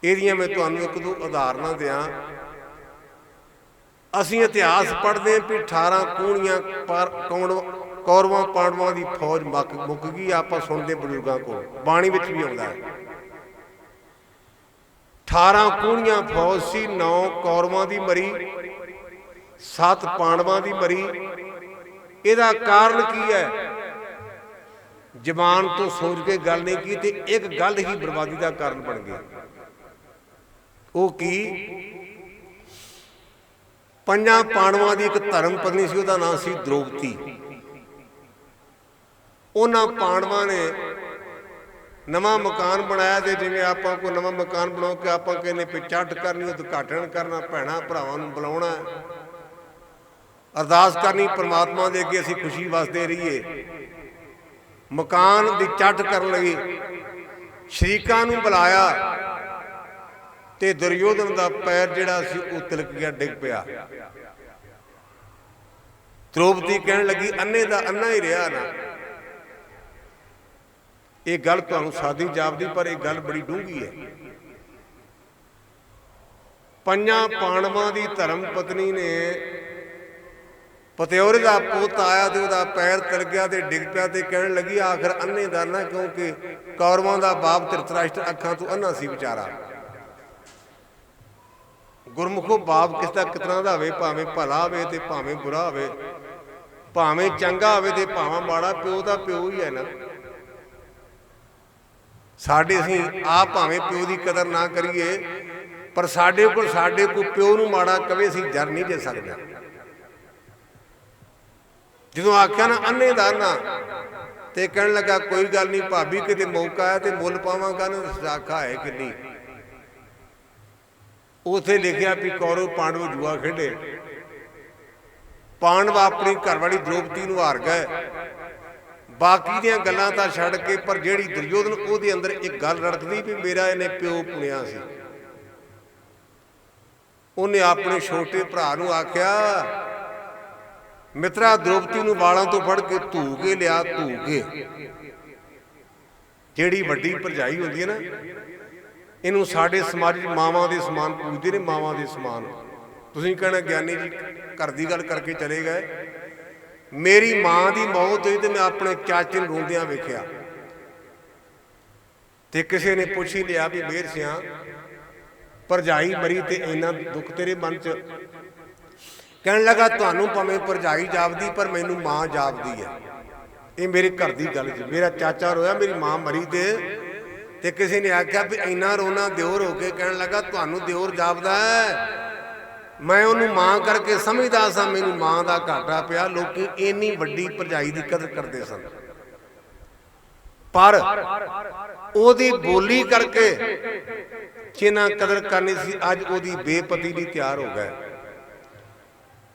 Speaker 1: एदियां मैं तुहानूं एक दो उदाहरण दियां। असीं इतिहास पढ़ते हैं भी 18 कूणियां कौरवां पांडवां की फौज मुक गई। आप सुनते बजुर्गों को बाणी विच भी आउंदा है 18 कूणियां फौज सी 9 कौरवां की मरी 7 ਪਾਂਡਵਾਂ ਦੀ ਮਰੀ। ਇਹਦਾ ਕਾਰਨ ਕੀ ਹੈ? ਜ਼ਬਾਨ ਤੋਂ ਸੋਚ ਕੇ ਗੱਲ ਨਹੀਂ ਕੀ, ਤੇ ਇੱਕ ਗੱਲ ਹੀ ਬਰਬਾਦੀ ਦਾ ਕਾਰਨ ਬਣ ਗਈ। ਉਹ ਕੀ? 5 ਪਾਂਡਵਾਂ ਦੀ ਇੱਕ ਧਰਮ ਪਤਨੀ ਸੀ, ਉਹਦਾ ਨਾਮ ਸੀ ਦ੍ਰੋਪਦੀ। ਉਹਨਾਂ ਪਾਂਡਵਾਂ ਨੇ ਨਵਾਂ ਮਕਾਨ ਬਣਾਇਆ, ਤੇ ਜਿਵੇਂ ਆਪਾਂ ਕੋਈ ਨਵਾਂ ਮਕਾਨ ਬਣਾਓ ਕਿ ਆਪਾਂ ਕਹਿੰਦੇ ਵੀ ਚੱਟ ਕਰਨੀ, ਉਦਘਾਟਨ ਕਰਨਾ, ਭੈਣਾਂ ਭਰਾਵਾਂ ਨੂੰ ਬੁਲਾਉਣਾ, ਅਰਦਾਸ ਕਰਨੀ ਪ੍ਰਮਾਤਮਾ ਦੇ ਅੱਗੇ ਅਸੀਂ ਖੁਸ਼ੀ ਵਸਦੇ ਰਹੀਏ। ਮਕਾਨ ਦੀ ਚੱਟ ਕਰਨ ਲਈ ਸ਼ਰੀਕਾਂ ਨੂੰ ਬੁਲਾਇਆ, ਤੇ ਦੁਰਯੋਧਨ ਦਾ ਪੈਰ ਜਿਹੜਾ ਸੀ ਉਹ ਤਿਲਕ ਗਿਆ, ਡਿੱਗ ਪਿਆ। ਦ੍ਰੋਪਦੀ ਕਹਿਣ ਲੱਗੀ ਅੰਨੇ ਦਾ ਅੰਨਾ ਹੀ ਰਿਹਾ ਨਾ। ਇਹ ਗੱਲ ਤੁਹਾਨੂੰ ਸਾਦੀ ਜਾਪਦੀ, ਪਰ ਇਹ ਗੱਲ ਬੜੀ ਡੂੰਘੀ ਹੈ। 5 ਪਾਂਡਵਾਂ ਦੀ ਧਰਮ ਪਤਨੀ ਨੇ ਪਤਿਓਰੇ ਦਾ ਪੁੱਤ ਆਇਆ ਤੇ ਉਹਦਾ ਪੈਰ ਤਿਲ ਗਿਆ ਤੇ ਡਿੱਗ ਪਿਆ, ਤੇ ਕਹਿਣ ਲੱਗੀ ਆਖਰ ਅੰਨੇ ਦਾ ਨਾ, ਕਿਉਂਕਿ ਕੌਰਵਾਂ ਦਾ ਬਾਪ ਧ੍ਰਿਤਰਾਸ਼ਟਰ ਅੱਖਾਂ ਤੋਂ ਅੰਨਾ ਸੀ ਵਿਚਾਰਾ। ਗੁਰਮੁਖੋ ਬਾਪ ਕਿਸ ਦਾ ਕਿਤਨਾ ਦਾ ਹੋਵੇ, ਭਾਵੇਂ ਭਲਾ ਹੋਵੇ ਤੇ ਭਾਵੇਂ ਬੁਰਾ ਹੋਵੇ, ਭਾਵੇਂ ਚੰਗਾ ਹੋਵੇ ਤੇ ਭਾਵੇਂ ਮਾੜਾ, ਪਿਓ ਦਾ ਪਿਓ ਹੀ ਹੈ ਨਾ। ਸਾਡੇ ਅਸੀਂ ਆਪ ਭਾਵੇਂ ਪਿਓ ਦੀ ਕਦਰ ਨਾ ਕਰੀਏ, ਪਰ ਸਾਡੇ ਕੋਲ ਪਿਓ ਨੂੰ ਮਾੜਾ ਕਵੇ ਅਸੀਂ ਜਰ ਨਹੀਂ ਦੇ ਸਕਦੇ। ਜਦੋਂ ਆਖਿਆ ਨਾ ਅੰਨੇ ਦਾ ਨਾ, ਤੇ ਕਹਿਣ ਲੱਗਾ ਕੋਈ ਗੱਲ ਨਹੀਂ ਭਾਬੀ, ਕਿਤੇ ਮੌਕਾ ਆਇਆ ਤੇ ਮੁੱਲ ਪਾਵਾਂਗਾ ਨਾ, ਸਾਖਾ ਹੈ ਕਿੰਨੀ। ਉਥੇ ਲਿਖਿਆ ਵੀ ਕੌਰਵ ਪਾਂਡਵ ਜੂਆ ਖੇਡੇ, ਪਾਂਡਵ ਆਪਣੀ ਘਰਵਾਲੀ ਦ੍ਰੋਪਦੀ ਨੂੰ ਹਾਰ ਗਏ। ਬਾਕੀ ਦੀਆਂ ਗੱਲਾਂ ਤਾਂ ਛੱਡ ਕੇ, ਪਰ ਜਿਹੜੀ ਦੁਰਯੋਧਨ ਉਹਦੇ ਅੰਦਰ ਇੱਕ ਗੱਲ ਰੜਕਦੀ ਵੀ ਮੇਰਾ ਇਹਨੇ ਪਿਓ ਪੁਣਿਆ ਸੀ। ਉਹਨੇ ਆਪਣੇ ਛੋਟੇ ਭਰਾ ਨੂੰ ਆਖਿਆ ਮਿੱਤਰਾ, ਦ੍ਰੋਪਦੀ ਨੂੰ ਵਾਲਾਂ ਤੋਂ ਫੜ ਕੇ ਧੂ ਕੇ ਲਿਆ, ਧੂ ਕੇ। ਜਿਹੜੀ ਵੱਡੀ ਭਰਜਾਈ ਹੁੰਦੀ ਹੈ ਨਾ, ਇਹਨੂੰ ਸਾਡੇ ਸਮਾਜ ਵਿੱਚ ਮਾਵਾਂ ਦੇ ਸਮਾਨ ਪੂਜਦੇ ਨੇ, ਮਾਵਾਂ ਦੇ ਸਮਾਨ। ਤੁਸੀਂ ਕਹਿਣਾ ਗਿਆਨੀ ਜੀ ਘਰ ਦੀ ਗੱਲ ਕਰਕੇ ਚਲੇ ਗਏ। ਮੇਰੀ ਮਾਂ ਦੀ ਮੌਤ ਹੋਈ ਤੇ ਮੈਂ ਆਪਣੇ ਚਾਚੇ ਨੂੰ ਰੋਂਦਿਆਂ ਵੇਖਿਆ, ਤੇ ਕਿਸੇ ਨੇ ਪੁੱਛ ਹੀ ਲਿਆ ਵੀ ਮੇਰ ਸਿਆਂ ਭਰਜਾਈ ਮਰੀ ਤੇ ਇੰਨਾ ਦੁੱਖ ਤੇਰੇ ਮਨ 'ਚ। ਕਹਿਣ ਲੱਗਾ ਤੁਹਾਨੂੰ ਭਾਵੇਂ ਭਰਜਾਈ ਜਾਪਦੀ, ਪਰ ਮੈਨੂੰ ਮਾਂ ਜਾਪਦੀ ਹੈ। ਇਹ ਮੇਰੇ ਘਰ ਦੀ ਗੱਲ ਜੀ। ਮੇਰਾ ਚਾਚਾ ਰੋਇਆ ਮੇਰੀ ਮਾਂ ਮਰੀ ਤੇ ਕਿਸੇ ਨੇ ਆਖਿਆ ਵੀ ਇੰਨਾ ਰੋਣਾ ਦਿਓਰ ਹੋ ਕੇ। ਕਹਿਣ ਲੱਗਾ ਤੁਹਾਨੂੰ ਦਿਓਰ ਜਾਪਦਾ ਹੈ, ਮੈਂ ਉਹਨੂੰ ਮਾਂ ਕਰਕੇ ਸਮਝਦਾ ਸਾਂ, ਮੈਨੂੰ ਮਾਂ ਦਾ ਘਾਟਾ ਪਿਆ। ਲੋਕੀ ਇੰਨੀ ਵੱਡੀ ਭਰਜਾਈ ਦੀ ਕਦਰ ਕਰਦੇ ਸਨ, ਪਰ ਉਹਦੀ ਬੋਲੀ ਕਰਕੇ ਜਿਨ੍ਹਾਂ ਕਦਰ ਕਰਨੀ ਸੀ, ਅੱਜ ਉਹਦੀ ਬੇਪਤੀ ਲਈ ਤਿਆਰ ਹੋ ਗਏ।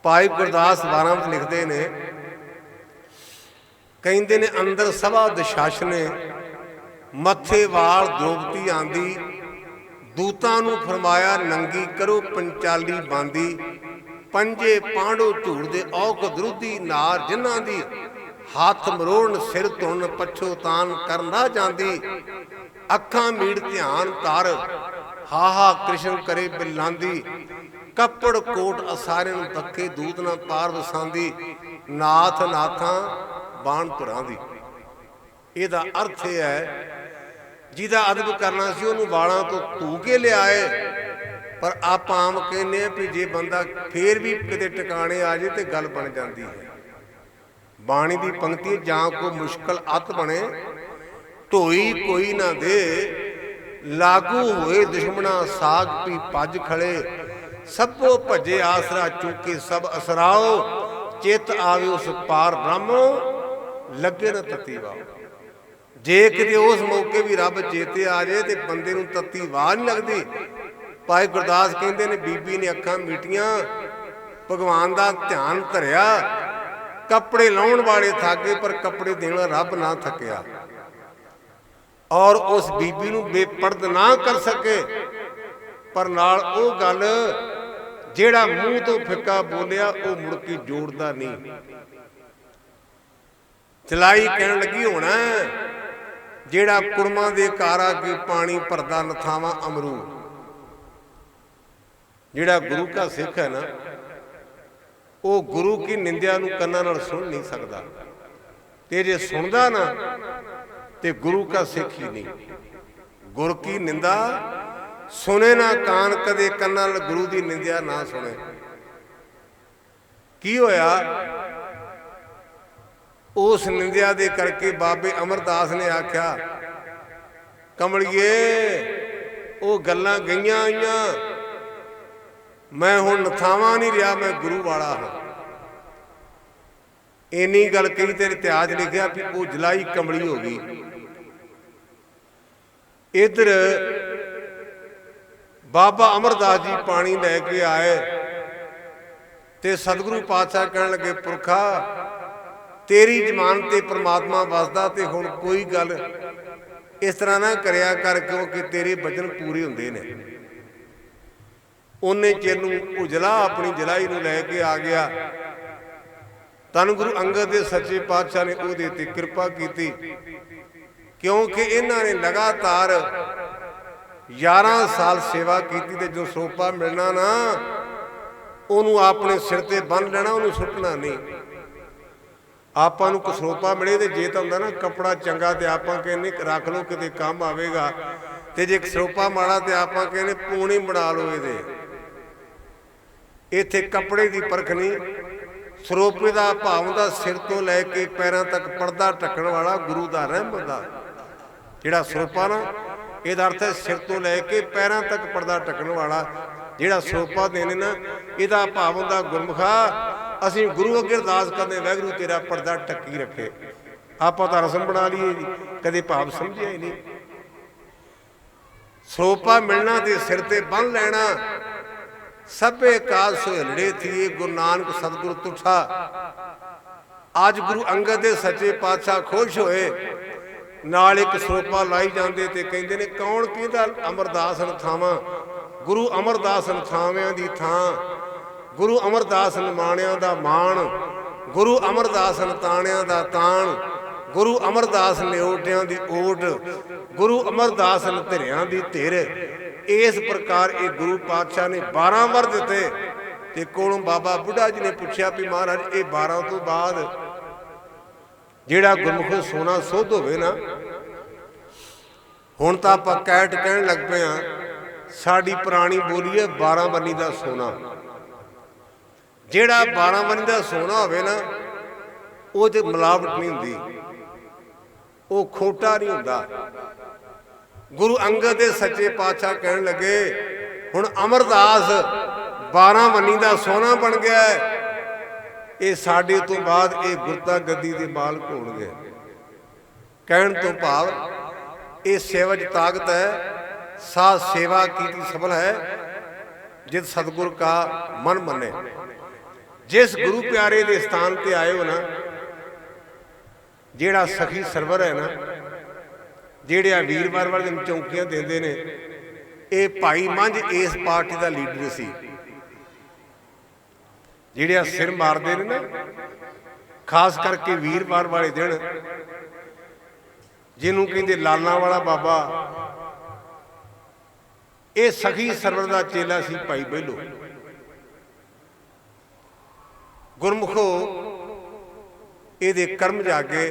Speaker 1: ਭਾਈ ਗੁਰਦਾਸ ਵਾਰਾਂ ਵਿੱਚ ਲਿਖਦੇ ਨੇ, ਕਹਿੰਦੇ ਨੇ ਅੰਦਰ ਸਭਾ ਦਸ਼ਾਸਨੇ, ਮੱਥੇ ਵਾਲ ਦ੍ਰੋਪਦੀ ਆਂਦੀ, ਦੂਤਾਂ ਨੂੰ ਫਰਮਾਇਆ ਨੰਗੀ ਕਰੋ ਪੰਚਾਲੀ ਬਾਂਦੀ। ਪੰਜੇ ਪਾਂਡੋ ਝੂੜਦੇ ਔਖ ਦਰੁਦੀ ਨਾਰ, ਜਿਨ੍ਹਾਂ ਦੀ ਹੱਥ ਮਰੋੜਨ ਸਿਰ ਧੁੰਨ, ਪੱਛੋ ਤਾਨ ਕਰਨ ਨਾ ਜਾਂਦੀ। ਅੱਖਾਂ ਮੀੜ ਧਿਆਨ ਧਰ, ਹਾਹਾ ਕ੍ਰਿਸ਼ਨ ਕਰੇ ਬਿਲਾਂਦੀ। ਕੱਪੜ ਕੋਟ ਅਸਾਰੇ ਨੂੰ ਤੱਕੇ, ਦੂਤ ਨਾ ਪਾਰ ਵਸਾਂਦੀ। ਨਾਥ ਨਾਥਾਂ ਬਾਣ ਧੁਰਾਂ ਦੀ। ਇਹਦਾ ਅਰਥ ਇਹ ਹੈ, ਜਿਹਦਾ ਅਦਬ ਕਰਨਾ ਸੀ ਉਹਨੂੰ ਵਾਲਾਂ ਤੋਂ ਧੂ ਕੇ ਲਿਆਏ। ਪਰ ਆਪਾਂ ਆਮ ਕਹਿੰਦੇ ਆ ਵੀ ਜੇ ਬੰਦਾ ਫੇਰ ਵੀ ਕਿਤੇ ਟਿਕਾਣੇ ਆ ਜੇ ਤੇ ਗੱਲ ਬਣ ਜਾਂਦੀ ਹੈ। ਬਾਣੀ ਦੀ ਪੰਕਤੀ, ਜਾਂ ਕੋਈ ਮੁਸ਼ਕਲ ਅਤ ਬਣੇ, ਢੋਈ ਕੋਈ ਨਾ ਦੇ, ਲਾਗੂ ਹੋਏ ਦੁਸ਼ਮਣਾ ਸਾਗ ਪੀ ਭੱਜ ਖੜੇ। ਸਭੋ ਭੱਜੇ ਆਸਰਾ ਚੁੱਕੇ ਸਭ ਅਸਰਾਓ, ਚਿੱਤ ਆਵੇ ਉਸ ਪਾਰ ਬ੍ਰਹਮ ਲੱਗੇ ਨਾ ਤਤੀ ਵਾਓ। ਜੇ ਕਿਤੇ ਉਸ ਮੌਕੇ ਵੀ ਰੱਬ ਚੇਤੇ ਆ ਜਾਏ ਤੇ ਬੰਦੇ ਨੂੰ ਤੱਤੀ ਵਾਹ ਨਹੀਂ ਲੱਗਦੀ। ਭਾਈ ਗੁਰਦਾਸ ਕਹਿੰਦੇ ਨੇ ਬੀਬੀ ਨੇ ਅੱਖਾਂ ਮੀਟੀਆਂ, ਭਗਵਾਨ ਦਾ ਧਿਆਨ ਧਰਿਆ। ਕੱਪੜੇ ਲਾਉਣ ਵਾਲੇ ਥੱਕੇ, ਪਰ ਕੱਪੜੇ ਦੇਣਾ ਰੱਬ ਨਾ ਥੱਕਿਆ। ਔਰ ਉਸ ਬੀਬੀ ਨੂੰ ਬੇਪਰਦ ਨਾ ਕਰ ਸਕੇ, ਪਰ ਨਾਲ ਉਹ ਗੱਲ ਜਿਹੜਾ ਮੂੰਹ ਤੋਂ ਫਿੱਕਾ ਬੋਲਿਆ ਉਹ ਮੁੜ ਕੇ ਜੋੜਦਾ ਨਹੀਂ। ਚਲਾਈ ਕਹਿਣ ਲੱਗੀ ਹੋਣਾ ਜਿਹੜਾ ਕੁੜਮਾਂ ਦੇ ਘਰ ਆ ਕੇ ਪਾਣੀ ਭਰਦਾ ਨਥਾਵਾਂ ਅਮਰੂ। ਜਿਹੜਾ ਗੁਰੂ ਕਾ ਸਿੱਖ ਹੈ ਨਾ, ਉਹ ਗੁਰੂ ਕੀ ਨਿੰਦਿਆ ਨੂੰ ਕੰਨਾਂ ਨਾਲ ਸੁਣ ਨਹੀਂ ਸਕਦਾ, ਤੇ ਜੇ ਸੁਣਦਾ ਨਾ ਤੇ ਗੁਰੂ ਕਾ ਸਿੱਖ ਹੀ ਨਹੀਂ। ਗੁਰ ਕੀ ਨਿੰਦਾ ਸੁਣੇ ਨਾ ਕਾਨ, ਕਦੇ ਕੰਨਾਂ ਨਾਲ ਗੁਰੂ ਦੀ ਨਿੰਦਿਆ ਨਾ ਸੁਣੇ। की होया, उस निंदिया दे करके बाबे अमरदास ने आख्या कमलिए वो गल्लां गईयां आईयां, मैं हुण नथावां नहीं रहा, मैं गुरु वाला हाँ। इन्नी गल कही ते इतिहास लिखिया भी वो जलाई कमली हो गई। इधर बाबा अमरदास जी पानी लैके आए ते सतगुरु पातशाह कहन लगे पुरखा तेरी जमान ते परमात्मा वसदा ते हुण कोई गल इस तरह ना करया कर क्योंकि तेरे वचन पूरे हुंदे ने। उन्हें चिर नूं उजला अपनी जलाई नूं लैके आ गया। धन गुरु अंगद दे सच्चे पातशाह ने उहदे ते कृपा की क्योंकि इन्हां ने लगातार 11 साल सेवा की ते जो सोपा मिलना ना उन्होंने अपने सिर ते बन लेना, उन्होंने सुटना नहीं। आपां नूं कसरोपा मिले तो जे तो हुंदा ना कपड़ा चंगा तो आपां कहने रख लो किते काम आवेगा, ते जे कसरोपा माड़ा तो आपां कहने पूनी बना लो। ये इत्थे कपड़े की परख नहीं, सरोपे का भाव का सिर तो लैके पैरों तक पर्दा ढकण वाला गुरु का रहमत दा जिहड़ा सरोपा ना, यदा अर्थ है सिर तो लैके पैरों तक पर्दा ढकण वाला जिहड़ा सरोपा देने ना, यदा भाव हुंदा गुरमुखा असीं गुरु अगे अरदास करने वाहिगुरू तेरा पर्दा ढकी रखे। आपां तां रसम बना लीए जी, कदे भाव समझिया ही नहीं। सरोपा मिलना ते सिर ते बन लैना, सभे काज सुहेलड़े थिए गुरु नानक सतगुरु तुठा। अज गुरु अंगद दे सच्चे पातशाह खुश होए, नाल एक सरोपा लाई जाते ते कहंदे ने कौन कहंदा अमरदास नथावां, गुरु अमरदास नथावियां दी थां, गुरु अमरदास नमाणियां दा मान, गुरु अमरदास नताणियां दा ताण, गुरु अमरदास निओटियां दी ओट, गुरु अमरदास नधिरियां दी धिर। इस प्रकार ये गुरु पातशाह ने 12 वर दिते ते कोलों बाबा बुढ़ा जी ने पूछा भी महाराज ये 12 तो बाद जिहड़ा गुरमुख सोना सुध होवे ना, हुण तां आपां कैट कहण लग पे हां, साडी पुरानी बोली है 12 बनी दा सोना। जिहड़ा 12 बनी दा सोना होवे ना वो ते मिलावट नहीं हुंदी, वो खोटा नहीं हुंदा। गुरु अंगद दे सच्चे पातशाह कहण लगे हुण अमरदास 12 बनी दा सोना बन गया है, ये साडे तो बाद ये गुरता गद्दी दे मालक होणगे। कहण तो भाव ये सेवा च ताकत है, सा सेवा की सफल है जित सतगुर का मन मने। जिस गुरु प्यारे दे स्थान ते आए हो ना, जिहड़ा सखी सरवर है ना, जिहड़े वीरवार वाले दिन चौंकियां देंदे ने, ये भाई मंझ इस पार्टी का लीडर सी। जिहड़े सिर मारते ने ना, खास करके वीरवार वाले दिन, जिन्हों कहते लाला वाला बाबा, ये सखी सरवर का चेला सी भाई बहलो। गुरमुखो ये कर्म जागे,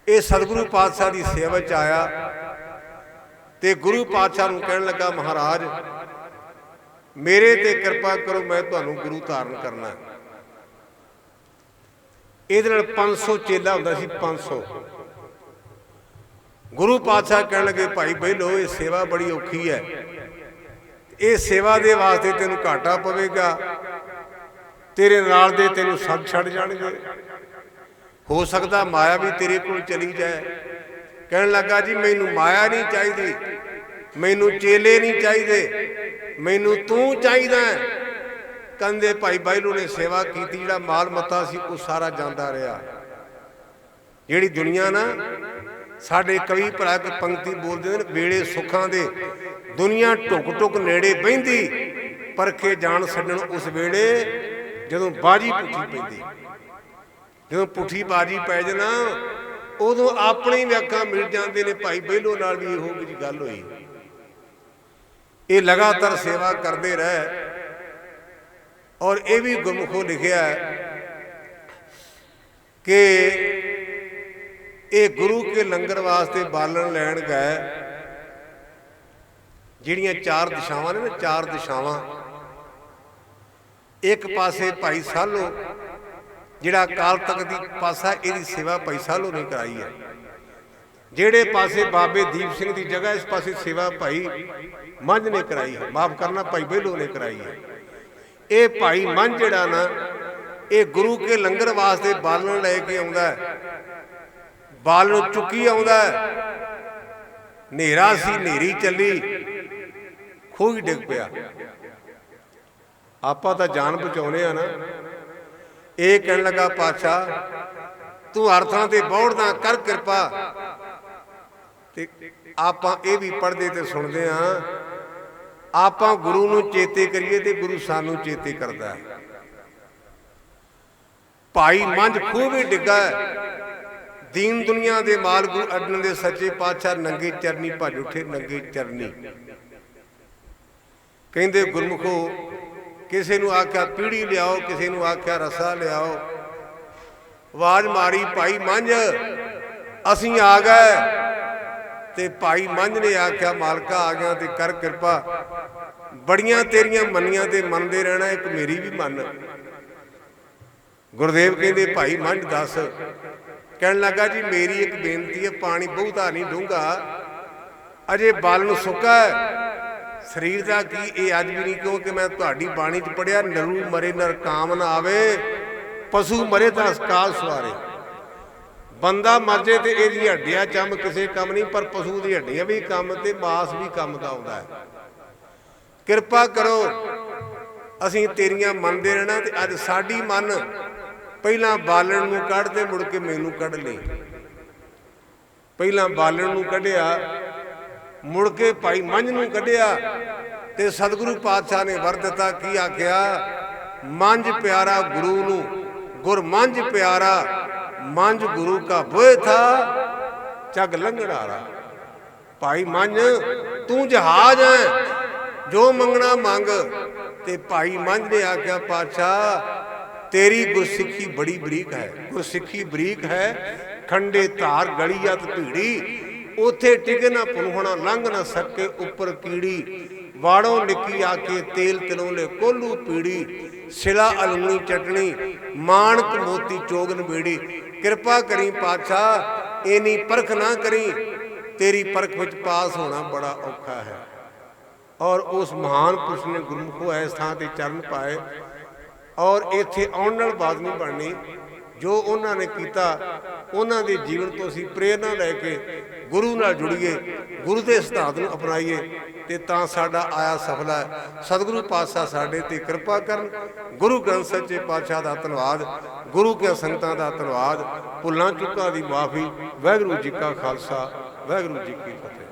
Speaker 1: ये सतगुरु पातशाह की सेवा च आया ते गुरु पातशाह नूं कहण लगा महाराज मेरे ते कृपा करो, मैं तुहानूं गुरु धारण करना। इहदे नाल 500 चेला हुंदा सी, 500। गुरु पातशाह कहण लगे भाई बहलो ये सेवा बड़ी औखी है, ये सेवा दे वास्ते तेनूं घाटा पवेगा, तेरे नाल दे तेनूं सब छड़ जाणगे, हो सकता माया भी तेरे कोल चली जाए। कहण लगा जी मैनू माया नहीं चाहिए, मैनू चेले नहीं चाहिए, मैनू तू चाहिदा है। कहंदे भाई बहलो ने सेवा की, जिहड़ा माल मता सी वो सारा जांदा रहा। जिहड़ी दुनिया ना, साडे कवि भरा एक पंक्ति बोलते हैं, वेले सुखां दे दुनिया टुक टुक नेड़े बहिंदी, परखे जान छड्डण उस वेले जदों बाजी पुठी पैंदी। जो पुठी बाजी पै जाना उदों अपने भी अखां मिल जाते हैं। भाई बहलो नाल भी इहो जी गल हुई। ये लगातार सेवा करते रहे, और ये भी गुरमुखों लिखिया है कि ये गुरु के लंगर वास्ते बालन लैन गए। जिहड़ियां 4 दिशावां ने ना, 4 दिशावां एक पासे भाई सालो जिहड़ा अकाल तख्त दी पासा इहदी सेवा भाई सालो ने कराई है, ਜਿਹੜੇ पासे बाबे दीप सिंह की जगह इस पासे सेवा भाई मंझ ने कराई है, माफ करना भाई बेलो ने कराई है। ये भाई मंझ जिहड़ा ना ये गुरु के लंगर वास्ते बालन लैके आउंदा है, बालन चुकी आउंदा है। नेरा सी नेरी चली खूह ही डिग पिया, आपां तां जान बचाउने आ ना। ये कहण लगा पातशाह तू हर थां ते बौड़दा कर किरपा। आपां ये भी पढ़ते तो सुनते हाँ, आपां गुरु नूं चेते करिए तो गुरु सानू चेते करता है। भाई मंझ खूह भी डिगा है, दीन दुनिया के माल गुरु अर्जन दे सच्चे पातशाह नंगे चरनी भज उठे, नंगे चरनी कहंदे गुरमुखो। किसी नूं आख्या पीढ़ी लियाओ, किसी नूं आख्या रसा लियाओ, आवाज मारी भाई मंझ असीं आ गए। ते भाई मंझ ने आख्या मालका आ गया ते कर किरपा, बड़ियां तेरियां मनियां ते मनदे रहना, एक मेरी भी मन। गुरदेव कहंदे भाई मंझ दस। कहण लगा जी मेरी एक बेनती है, पानी बहुता नहीं डूंगा, अजे बालन सुक्का है शरीर का की ये अज भी नहीं, क्योंकि मैं तुहाडी बाणी च पढ़िया नरू मरे नर काम ना आवे, पशु मरे तो काल सवारे। बंदा मर जाए तो ये हड्डियां चम किसी काम नहीं, पर पशु की हड्डियां भी काम ते मास भी काम का आता है। किरपा करो असीं तेरियां मनदे रहना, ते अज साडी मन पहला बालन नूं कढ़ ते मुड़ के मैनूं कढ़ लई। पहला बालन नूं कढ़िया, मुड़ के भाई मंझ नूं कढ़िया, ते सतगुरु पातशाह ने वर दिता की आख्या मंझ प्यारा गुरु नूं, गुर मंझ प्यारा मंझ गुरु का बोए था चग लंगड़ारा। भाई मंझ तू जहाज है, जो मंगना मंग। ते भाई मंझ ने आख्या पातशाह तेरी गुरसिखी बड़ी बरीक है, गुरसिखी बरीक है, खंडे धार गली अत भीड़ी, उथे टिके ना पुनहोना लंघ ना सके उपर कीड़ी। वाड़ों निकी आके तेल तिलोले कोलू पीड़ी, सिला अलूनी चटनी मानक मोती चोगन बेड़ी। किरपा करी पातशाह इनी परख ना करी, तेरी परख विच पास होना बड़ा औखा है। और उस महान पुरुष ने गुरमुखो इस थां ते चरण पाए, और इत्थे आउण नाल बात नहीं बननी। जो उन्होंने किया उन्हों के जीवन तो असीं प्रेरणा लैके गुरु नाल जुड़िए, गुरु के सिद्धांत नूं अपनाइए, ते तां साडा आया सफल है। सतगुरु पातशाह साडे ते कृपा करन। गुरु ग्रंथ सच्चे पातशाह दा धन्नवाद, गुरु के संगतां दा धन्नवाद। भुल्लां चुक्कां दी माफ़ी। वाहिगुरू जी का खालसा, वाहिगुरू जी की फतेह।